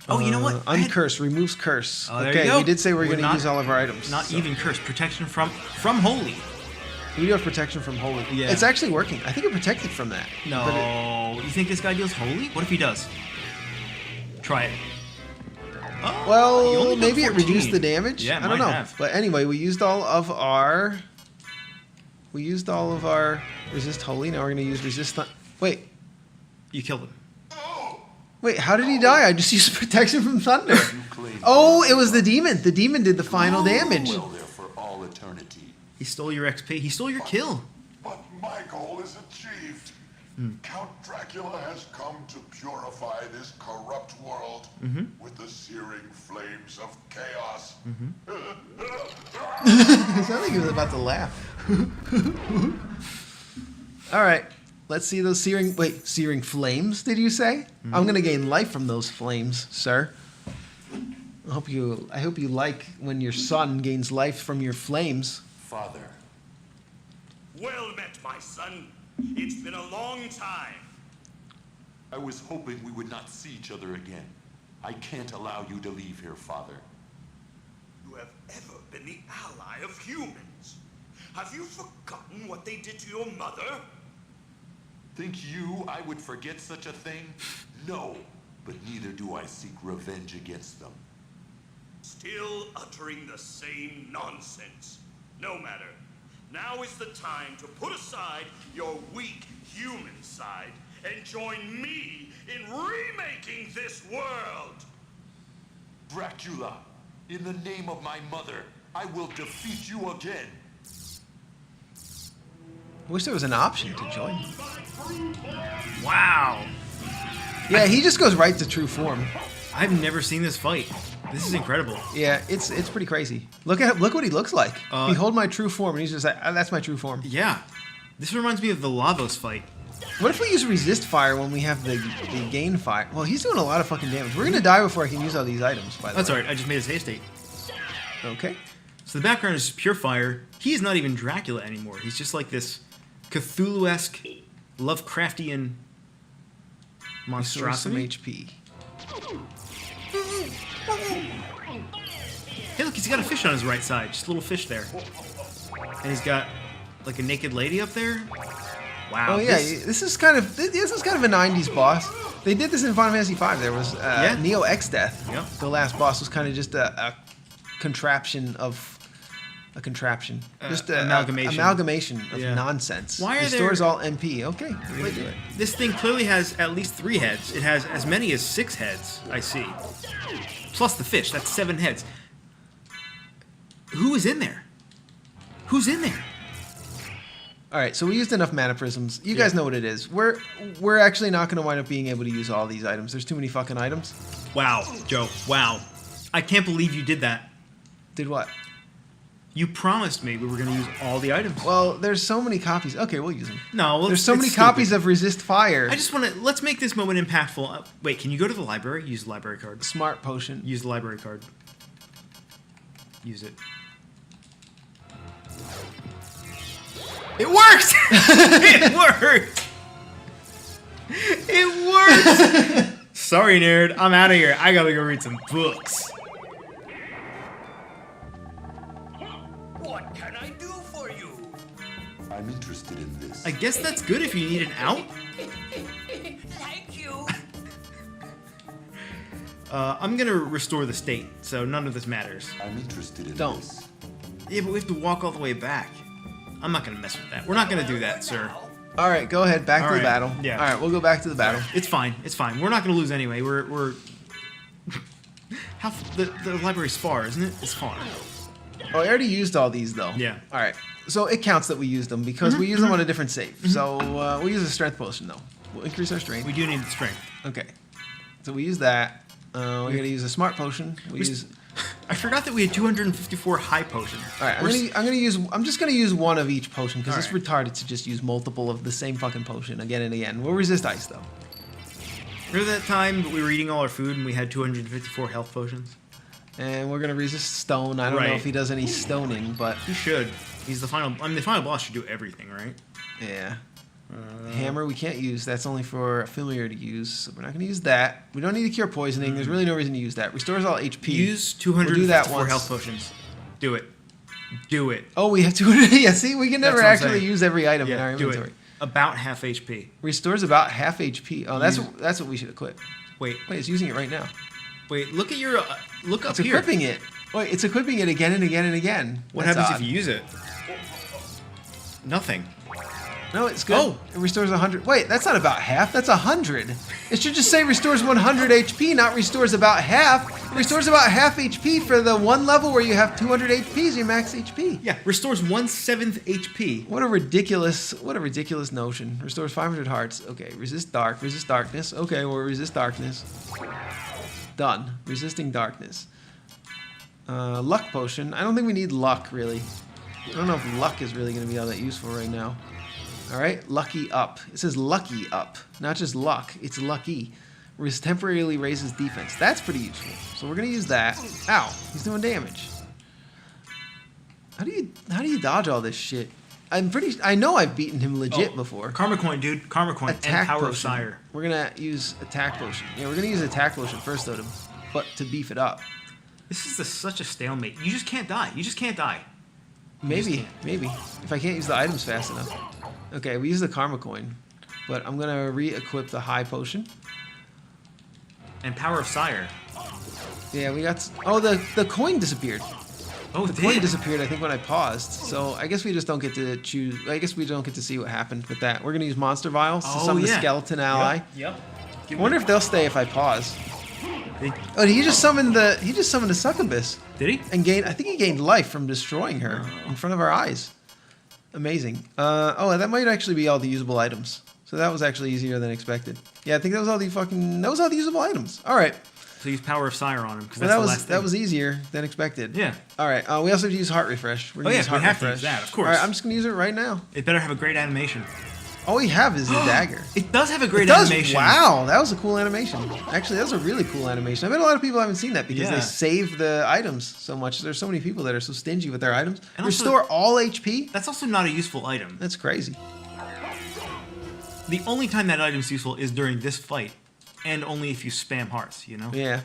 Oh, you know what? Uncurse removes curse. Oh, there you go. We did say we're going to use all of our items. Not even curse. Protection from holy. We do have protection from holy. Yeah. It's actually working. I think it protected from that. No. You think this guy deals holy? What if he does? Try it. Oh, well, maybe it reduced the damage. Yeah, I don't know. But anyway, we used all of our resist holy. Now we're going to use resist. Wait. You killed him. Wait, how did he die? I just used protection from thunder. Oh, it was the demon. The demon did the final damage. Well, there for all eternity. He stole your XP. He stole your kill. But my goal is achieved. Count Dracula has come to purify this corrupt world with the searing flames of chaos. It sounded like he was about to laugh. All right. Let's see those searing flames, did you say? I'm going to gain life from those flames, sir. I hope you like when your son gains life from your flames. Father. Well met, my son. It's been a long time. I was hoping we would not see each other again. I can't allow you to leave here, Father. You have ever been the ally of humans. Have you forgotten what they did to your mother? Think you I would forget such a thing? No, but neither do I seek revenge against them. Still uttering the same nonsense. No matter. Now is the time to put aside your weak human side and join me in remaking this world. Dracula, in the name of my mother, I will defeat you again. I wish there was an option to join. Wow. Yeah, he just goes right to true form. I've never seen this fight. This is incredible. Yeah, it's pretty crazy. Look what he looks like. Behold my true form, and he's just like, that's my true form. Yeah. This reminds me of the Lavos fight. What if we use resist fire when we have the gain fire? Well, he's doing a lot of fucking damage. We're gonna die before I can use all these items, by the way. That's alright, I just made a save state. Okay. So the background is pure fire. He is not even Dracula anymore. He's just like this Cthulhu-esque, Lovecraftian monstrosity. Some HP. Hey, look, he's got a fish on his right side. Just a little fish there. And he's got like a naked lady up there. Wow. Oh yeah, this is kind of a '90s boss. They did this in Final Fantasy V. There was Neo X Death. Yep. The last boss was kind of just a contraption of a contraption, just an amalgamation of nonsense. Why are it stores all MP? Okay, we're gonna do it. This thing clearly has at least 3 heads. It has as many as 6 heads. I see. Plus the fish. That's 7 heads. Who is in there? Who's in there? All right, so we used enough mana prisms. You guys know what it is. We're actually not going to wind up being able to use all these items. There's too many fucking items. Wow, Joe. Wow. I can't believe you did that. Did what? You promised me we were going to use all the items. Well, there's so many copies. Okay, we'll use them. No, well, there's so many copies of Resist Fire. I just want to let's make this moment impactful. Wait, can you go to the library? Use the library card. Smart potion. Use the library card. use it. It worked! It worked! It worked! Sorry, nerd. I'm out of here. I gotta go read some books. What can I do for you? I'm interested in this. I guess that's good if you need an out. Thank you. I'm gonna restore the state, so none of this matters. I'm interested in Don't. this. Yeah, but we have to walk all the way back. I'm not gonna mess with that. We're not gonna do that, sir. All right, go ahead. Back to All the right, battle. yeah. All right, we'll go back to the battle. It's fine. It's fine. We're not gonna lose anyway. We're how the library's far, isn't it? It's far. Oh, I already used all these though. Yeah. All right. So it counts that we used them because we use them on a different save. So we'll use a strength potion though. We'll increase our strength. We do need strength. Okay. So we use that. We gotta use a smart potion. We use. I forgot that we had 254 high potions. All right. I'm just gonna use one of each potion because it's All right. retarded to just use multiple of the same fucking potion again and again. We'll resist ice though. Remember that time that we were eating all our food and we had 254 health potions? And we're gonna resist stone. I don't know Right. if he does any stoning, but He should. He's the final. I mean, the final boss should do everything, right? yeah. Hammer we can't use. That's only for a familiar to use. So we're not going to use that. We don't need to cure poisoning. There's really no reason to use that. Restores all HP. Use We'll do that 254 once. health potions. Do it. Do it. Oh, we have 200. Yeah, see, we can never That's what I'm actually saying. use every item in our Yeah, do inventory. it. About half HP. Restores about half HP. Oh, that's what we should equip. Wait, Wait, it's using it right now. wait. Look at your. Look up It's here. equipping it. Wait, it's equipping it again and again and again. What That's happens odd. if you use it? Nothing. No, it's good. Oh. It restores 100. Wait, that's not about half. That's 100. It should just say restores 100 HP, not restores about half. It restores about half HP for the one level where you have 200 HP as your max HP. Yeah, restores 1/7 HP. What a ridiculous notion. Restores 500 hearts. Okay, resist darkness. Okay, we'll resist darkness. Done. Resisting darkness. Luck potion. I don't think we need luck, really. I don't know if luck is really going to be all that useful right now. Alright, lucky up. It says lucky up, not just luck. It's lucky. Temporarily raises defense. That's pretty useful. So we're going to use that. Ow, he's doing damage. How do you dodge all this shit? I know I've beaten him legit before. Karma coin, dude. Karma coin. Attack and power potion. of Sire. We're gonna use attack potion. Yeah, we're gonna use attack potion first though, to beef it up. This is such a stalemate. You just can't die. You just can't die. Maybe. If I can't use the items fast enough. Okay, we use the karma coin, but I'm gonna re-equip the high potion. And power of Sire. Yeah, we got. Oh, the coin disappeared. Oh, The coin disappeared, I think, when I paused. So I guess we just don't get to choose. I guess we don't get to see what happened with that. We're gonna use monster vials to summon the skeleton ally. Yep. I wonder if they'll stay if I pause. Oh, he just summoned the succubus. Did he? And I think he gained life from destroying her in front of our eyes. Amazing. That might actually be all the usable items. So that was actually easier than expected. Yeah, I think that was all the usable items. All right. So use power of Sire on him because Well, that's the last thing. that was easier than expected. Yeah. All right. We also have to use heart refresh. We're gonna use we heart have to refresh. use that, of course. All right, I'm just gonna use it right now. It better have a great animation. All we have is the dagger. It does have a great It does. animation. Wow, that was a cool animation. Actually, that was a really cool animation. I bet a lot of people haven't seen that because Yeah. they save the items so much. There's so many people that are so stingy with their items. And also- Restore all HP? That's also not a useful item. That's crazy. The only time that item's useful is during this fight, and only if you spam hearts. You know. Yeah.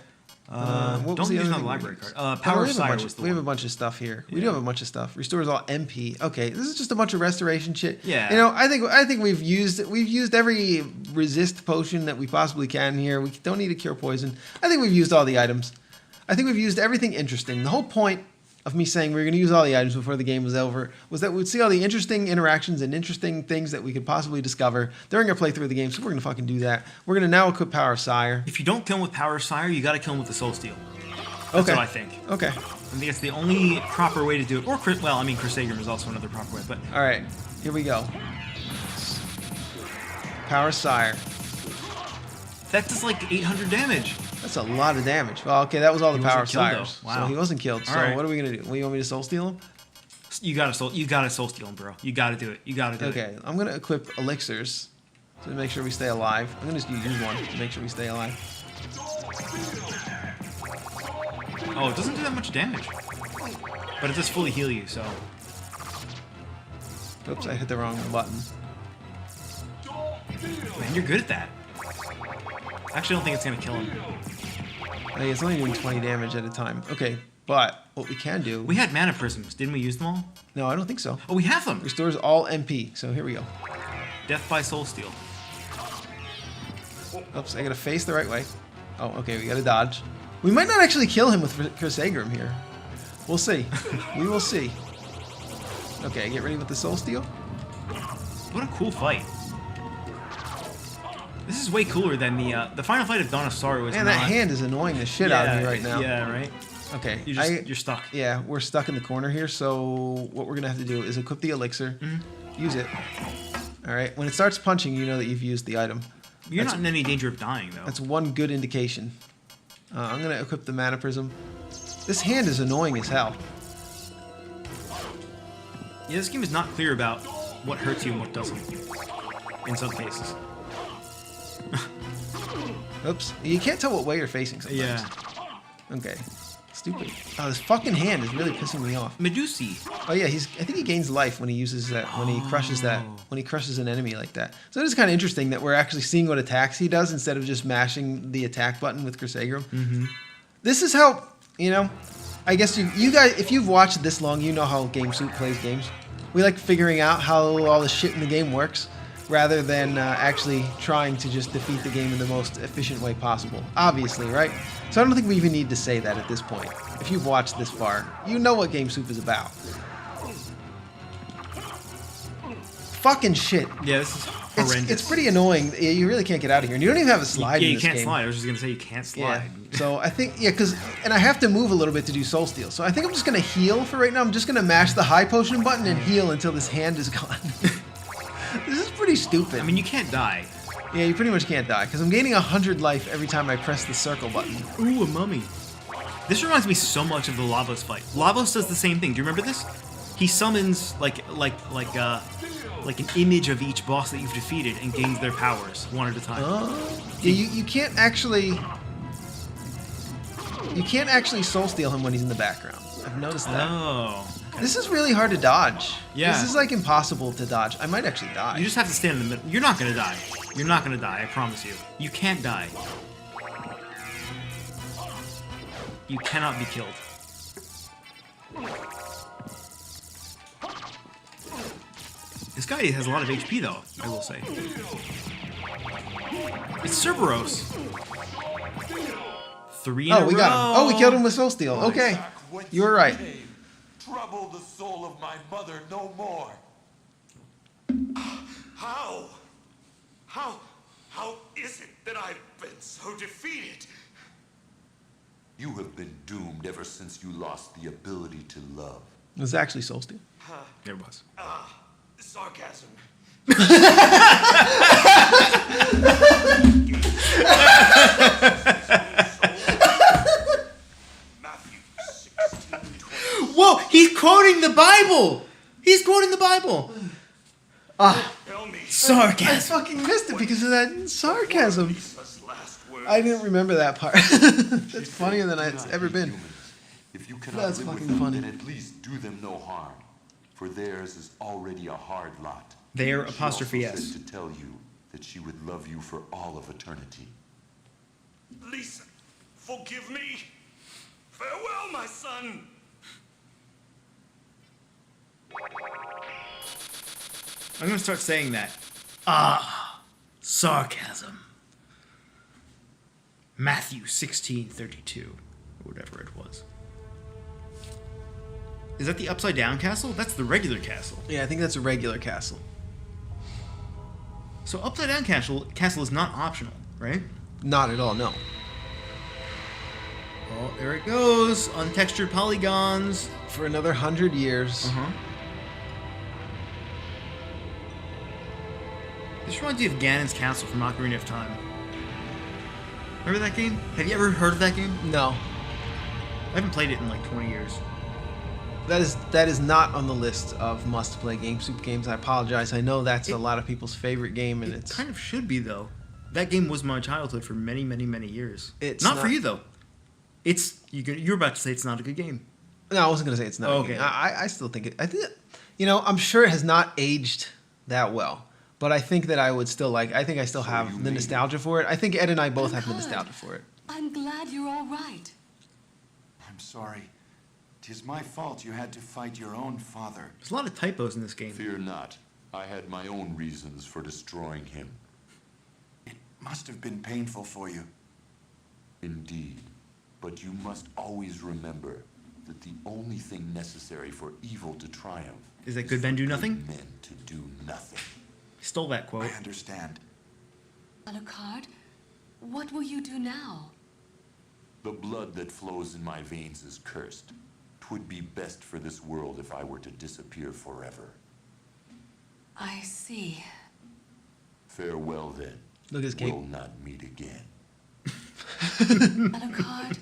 What was Don't the use other another thing we library used? card. Oh, Power we of have a Sire bunch- was the We have a one. bunch of stuff here. We do Yeah. have a bunch of stuff. Restores all MP. Okay, this is just a bunch of restoration shit. Yeah. You know, I think we've used every resist potion that we possibly can here. We don't need to cure poison. I think we've used all the items. I think we've used everything interesting. The whole point of me saying we were going to use all the items before the game was over was that we'd see all the interesting interactions and interesting things that we could possibly discover during our playthrough of the game. So we're going to fucking do that. We're going to now equip Power of Sire. If you don't kill him with Power of Sire, you got to kill him with the Soul Steel. That's what I think. Okay. I think it's the only proper way to do it. Or, Crusader is also another proper way, but All right. Here we go. Power of Sire. that does like 800 damage. That's a lot of damage. Well, okay, that was all the He Power of wasn't killed, Sires. though. Wow. So he wasn't killed. So All right. what are we gonna do? You want me to soul steal him? You gotta soul steal him, bro. You gotta do it. You gotta do it. Okay, I'm gonna equip elixirs to make sure we stay alive. I'm gonna just use one to make sure we stay alive. Oh, it doesn't do that much damage. But it does fully heal you, so... Oops, I hit the wrong button. Man, you're good at that. Actually, I don't think it's going to kill him. Hey, it's only doing 20 damage at a time. Okay, but what we can do... We had mana prisms. Didn't we use them all? No, I don't think so. Oh, we have them! Restores all MP, so here we go. Death by Soul Steal. Oops, I gotta face the right way. Oh, okay, we gotta dodge. We might not actually kill him with Crusagram here. We'll see. We will see. Okay, get ready with the Soul Steal. What a cool fight. This is way cooler than the final fight of Dawn of Sorrow. Man, that hand is annoying the shit out of me right now. Yeah, right? Okay, You're stuck. Yeah, we're stuck in the corner here, so what we're gonna have to do is equip the elixir, use it. Alright, when it starts punching, you know that you've used the item. You're not in any danger of dying, though. That's one good indication. I'm gonna equip the mana prism. This hand is annoying as hell. Yeah, this game is not clear about what hurts you and what doesn't. In some cases. Oops. You can't tell what way you're facing sometimes. Yeah. Okay. Stupid. Oh, this fucking hand is really pissing me off. Medusi. Oh yeah, I think he gains life when he uses that, when he crushes an enemy like that. So it is kind of interesting that we're actually seeing what attacks he does instead of just mashing the attack button with Crusagram. This is how, you know, I guess you guys, if you've watched this long, you know how GameSoup plays games. We like figuring out how all the shit in the game works, rather than actually trying to just defeat the game in the most efficient way possible. Obviously, right? So I don't think we even need to say that at this point. If you've watched this far, you know what GameSoup is about. Fucking shit. Yeah, this is horrendous. It's pretty annoying. You really can't get out of here. And you don't even have a slide Yeah, in you this can't game. slide. I was just going to say you can't slide. Yeah. So I think, and I have to move a little bit to do Soul Steal. So I think I'm just going to heal for right now. I'm just going to mash the high potion button and heal until this hand is gone. This is pretty stupid. I mean, you can't die. Yeah, you pretty much can't die, because I'm gaining 100 life every time I press the circle button. Ooh, a mummy. This reminds me so much of the Lavos fight. Lavos does the same thing. Do you remember this? He summons like an image of each boss that you've defeated and gains their powers one at a time. Yeah, you can't actually Soul Steal him when he's in the background. I've noticed that. Oh. This is really hard to dodge. Yeah. This is like impossible to dodge. I might actually die. You just have to stand in the middle. You're not gonna die. You're not gonna die, I promise you. You can't die. You cannot be killed. This guy has a lot of HP though, I will say. It's Cerberus. 3 in a row. Oh, we got him. Oh, we killed him with Soul Steal. Okay. You were right. Trouble the soul of my mother no more. How? How is it that I've been so defeated? You have been doomed ever since you lost the ability to love. It was actually Soul Steal. There was. Sarcasm. Matthew 16:20. Whoa! He's quoting the Bible! He's quoting the Bible! Tell me. I Sarcasm. fucking missed it because of that sarcasm. Lisa's last words. I didn't remember that part. That's funnier than it's ever been. If you cannot That's live with fucking them, funny. then at least do them no harm, for theirs is already a hard lot. Their She apostrophe also S. said to tell you that she would love you for all of eternity. Lisa, forgive me. Farewell, my son. I'm gonna start saying that. Sarcasm. Matthew 16:32, or whatever it was. Is that the upside down castle? That's the regular castle. Yeah, I think that's a regular castle. So upside down castle is not optional, right? Not at all, no. Oh, there it goes. Untextured polygons. For another 100 years. This reminds me of Ganon's Castle from Ocarina of Time. Remember that game? Have you ever heard of that game? No. I haven't played it in like 20 years. That is not on the list of must-play GameSoup games. I apologize. I know that's a lot of people's favorite game, and It it's kind of should be, though. That game was my childhood for many, many, many years. It's not for not- you, though. You're about to say it's not a good game. No, I wasn't gonna say it's not. Okay. A game. I still think it. I think, I'm sure it has not aged that well, but I think that I would still like. I think I still have the nostalgia for it. I think Ed and I both have the nostalgia for it. I'm glad you're all right. I'm sorry. 'Tis my fault you had to fight your own father. There's a lot of typos in this game. Fear not. I had my own reasons for destroying him. It must have been painful for you. Indeed. But you must always remember that the only thing necessary for evil to triumph Is that good men do nothing? men to do nothing. Stole that quote. I understand. Alucard, what will you do now? The blood that flows in my veins is cursed. 'Twould be best for this world if I were to disappear forever. I see. Farewell then. Look at his cape. We'll not meet again. Alucard,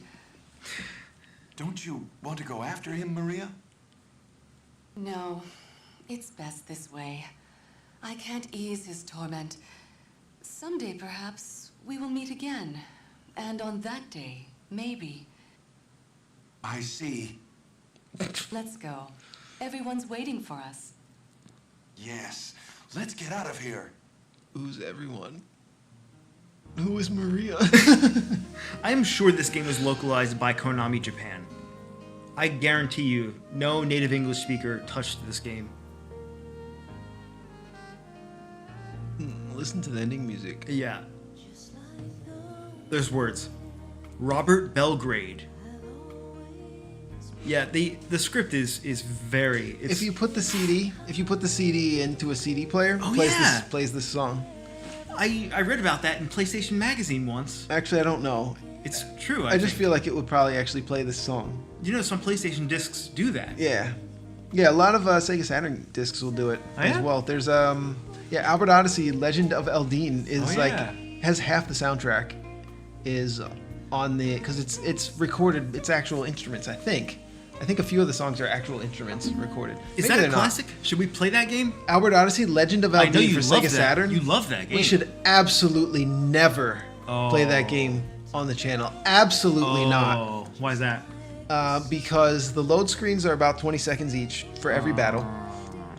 Don't you want to go after him, Maria? no. It's best this way. I can't ease his torment. Someday, perhaps, we will meet again. And on that day, maybe. I see. Let's go. Everyone's waiting for us. Yes. Let's get out of here. Who's everyone? Who is Maria? I am sure this game was localized by Konami Japan. I guarantee you, no native English speaker touched this game. Listen to the ending music. Yeah. There's words. Robert Belgrade. Yeah, the script is very. If you put the CD into a CD player, Oh, yeah. plays this song. I read about that in PlayStation Magazine once. Actually, I don't know. It's true. I just think. feel like it would probably actually play this song. You know, some PlayStation discs do that. Yeah, a lot of Sega Saturn discs will do it as yeah? well. There's Albert Odyssey: Legend of Eldine is has half the soundtrack is on the because it's recorded. It's actual instruments. I think a few of the songs are actual instruments recorded. Is Maybe that they're a not. classic? Should we play that game? Albert Odyssey: Legend of I know Eldine you for love Sega that. Saturn. You love that game. We should absolutely never play that game on the channel. Absolutely not. Oh, why is that? Because the load screens are about 20 seconds each for every battle,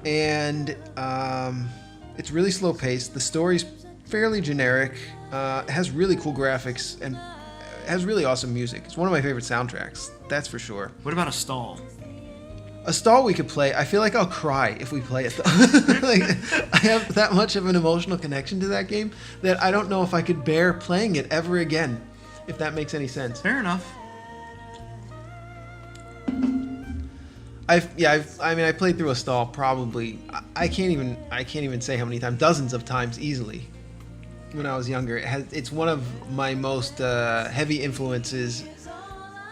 and it's really slow paced. The story's fairly generic. It has really cool graphics and has really awesome music. It's one of my favorite soundtracks, that's for sure. What about a stall? A stall we could play. I feel like I'll cry if we play it. Like, I have that much of an emotional connection to that game that I don't know if I could bear playing it ever again, if that makes any sense. Fair enough. I played through a stall probably. I can't even say how many times, dozens of times easily. When I was younger, it's one of my most heavy influences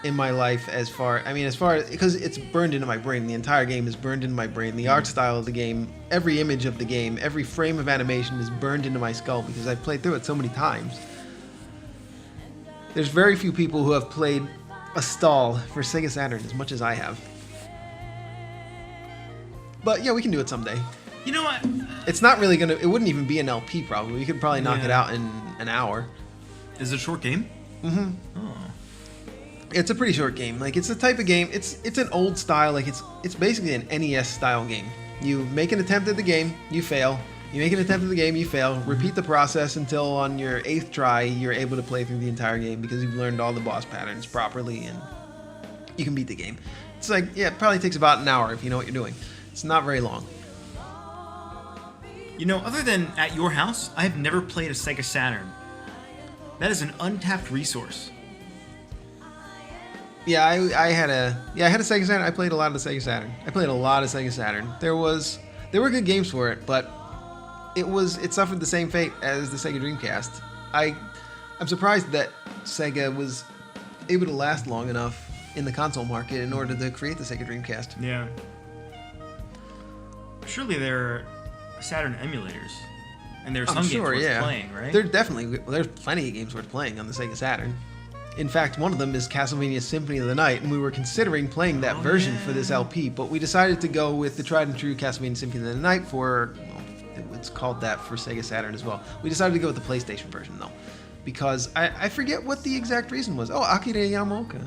in my life as far because it's burned into my brain. The entire game is burned into my brain. The art style of the game, every image of the game, every frame of animation is burned into my skull because I've played through it so many times. There's very few people who have played a stall for Sega Saturn as much as I have. But yeah, we can do it someday. You know what? It's not really gonna. It wouldn't even be an LP probably. We could probably knock it out in an hour. Is it a short game? It's a pretty short game. Like, it's the type of game. It's an old style. Like, it's basically an NES style game. You make an attempt at the game, you fail. You make an attempt at the game, you fail. Repeat the process until on your 8th try you're able to play through the entire game because you've learned all the boss patterns properly and you can beat the game. It's like, yeah, it probably takes about an hour if you know what you're doing. It's not very long. You know, other than at your house, I have never played a Sega Saturn. That is an untapped resource. Yeah, I had a Sega Saturn. I played a lot of the Sega Saturn. There were good games for it, but it suffered the same fate as the Sega Dreamcast. I'm surprised that Sega was able to last long enough in the console market in order to create the Sega Dreamcast. Yeah. Surely there are Saturn emulators, and there's some games worth playing, right? There's plenty of games worth playing on the Sega Saturn. In fact, one of them is CastleVania Symphony of the Night, and we were considering playing that version for this LP, but we decided to go with the tried and true CastleVania Symphony of the Night it's called that for Sega Saturn as well. We decided to go with the PlayStation version, though, because I forget what the exact reason was. Oh, Akira Yamaoka.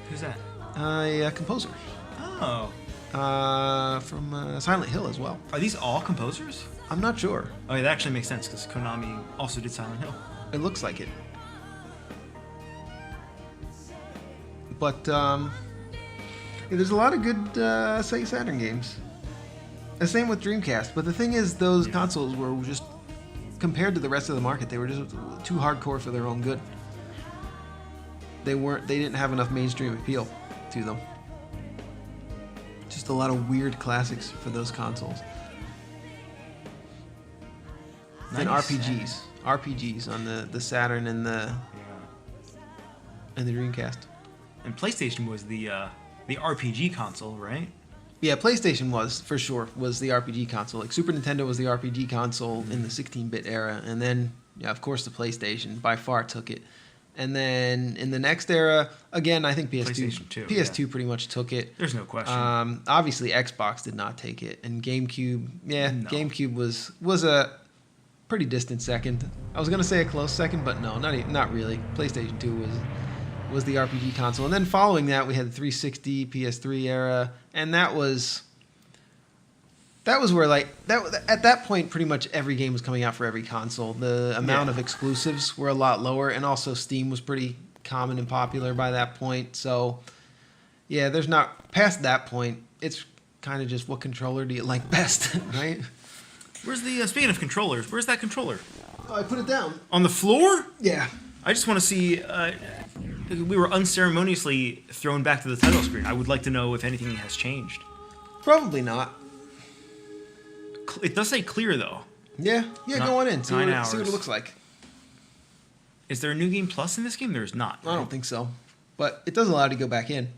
Who's that? A composer. Oh. From Silent Hill as well. Are these all composers? I'm not sure. Oh, yeah, that actually makes sense because Konami also did Silent Hill. It looks like it. But yeah, there's a lot of good Sega Saturn games. The same with Dreamcast. But the thing is, those consoles were just, compared to the rest of the market, they were just too hardcore for their own good. They didn't have enough mainstream appeal to them. Just a lot of weird classics for those consoles. And RPGs on the Saturn and the Dreamcast. And PlayStation was the RPG console, right? Yeah, PlayStation was the RPG console. Like Super Nintendo was the RPG console in the 16-bit era, and then of course the PlayStation by far took it. And then in the next era, again, I think PS2 pretty much took it. There's no question. Obviously, Xbox did not take it, and GameCube, GameCube was a pretty distant second. I was gonna say a close second, but no, not really. PlayStation 2 was the RPG console, and then following that, we had the 360, PS3 era, and that was where at that point pretty much every game was coming out for every console. The amount of exclusives were a lot lower, and also Steam was pretty common and popular by that point. So yeah, there's not past that point. It's kind of just what controller do you like best, right? Where's the speaking of controllers? Where's that controller? Oh, I put it down on the floor. Yeah. I just want to see. We were unceremoniously thrown back to the title screen. I would like to know if anything has changed. Probably not. It does say clear though. Yeah. Go on in. See what it looks like. Is there a New Game Plus in this game? There is not. Right? I don't think so, but it does allow you to go back in.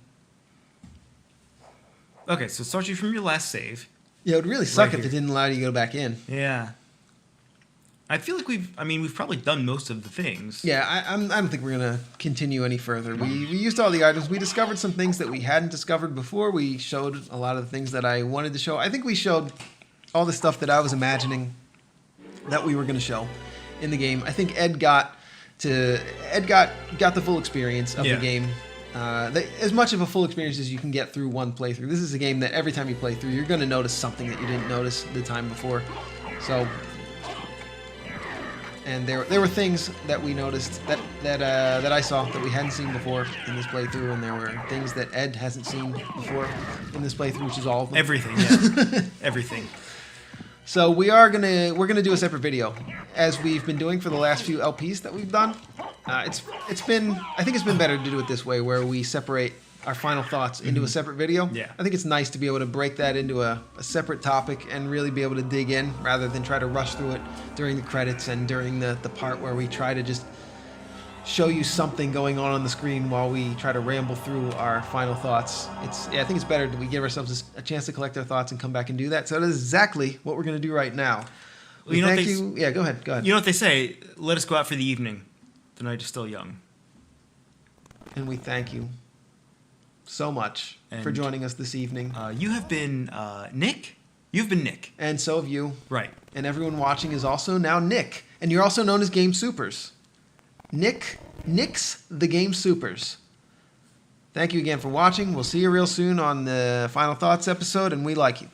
Okay, so it starts you from your last save. Yeah, it would really suck if it didn't allow you to go back in. Yeah. I feel like we've probably done most of the things. Yeah, I don't think we're going to continue any further. We used all the items. We discovered some things that we hadn't discovered before. We showed a lot of the things that I wanted to show. I think we showed all the stuff that I was imagining that we were going to show in the game. I think Ed got the full experience of the game. As much of a full experience as you can get through one playthrough. This is a game that every time you play through, you're going to notice something that you didn't notice the time before. So... And there were things that we noticed that I saw that we hadn't seen before in this playthrough, and there were things that Ed hasn't seen before in this playthrough, which is all of them. Everything, yeah. Everything. So we're gonna do a separate video, as we've been doing for the last few LPs that we've done. I think it's been better to do it this way, where we separate our final thoughts into a separate video. Yeah. I think it's nice to be able to break that into a separate topic and really be able to dig in rather than try to rush through it during the credits and during the part where we try to just show you something going on the screen while we try to ramble through our final thoughts. I think it's better that we give ourselves a chance to collect our thoughts and come back and do that. So that is exactly what we're going to do right now. Well, Yeah, go ahead. You know what they say? Let us go out for the evening. The night is still young. And we thank you so much for joining us this evening. You have been Nick. You've been Nick. And so have you. Right. And everyone watching is also now Nick. And you're also known as Game Supers. Nick's the Game Supers. Thank you again for watching. We'll see you real soon on the Final Thoughts episode, and we like you.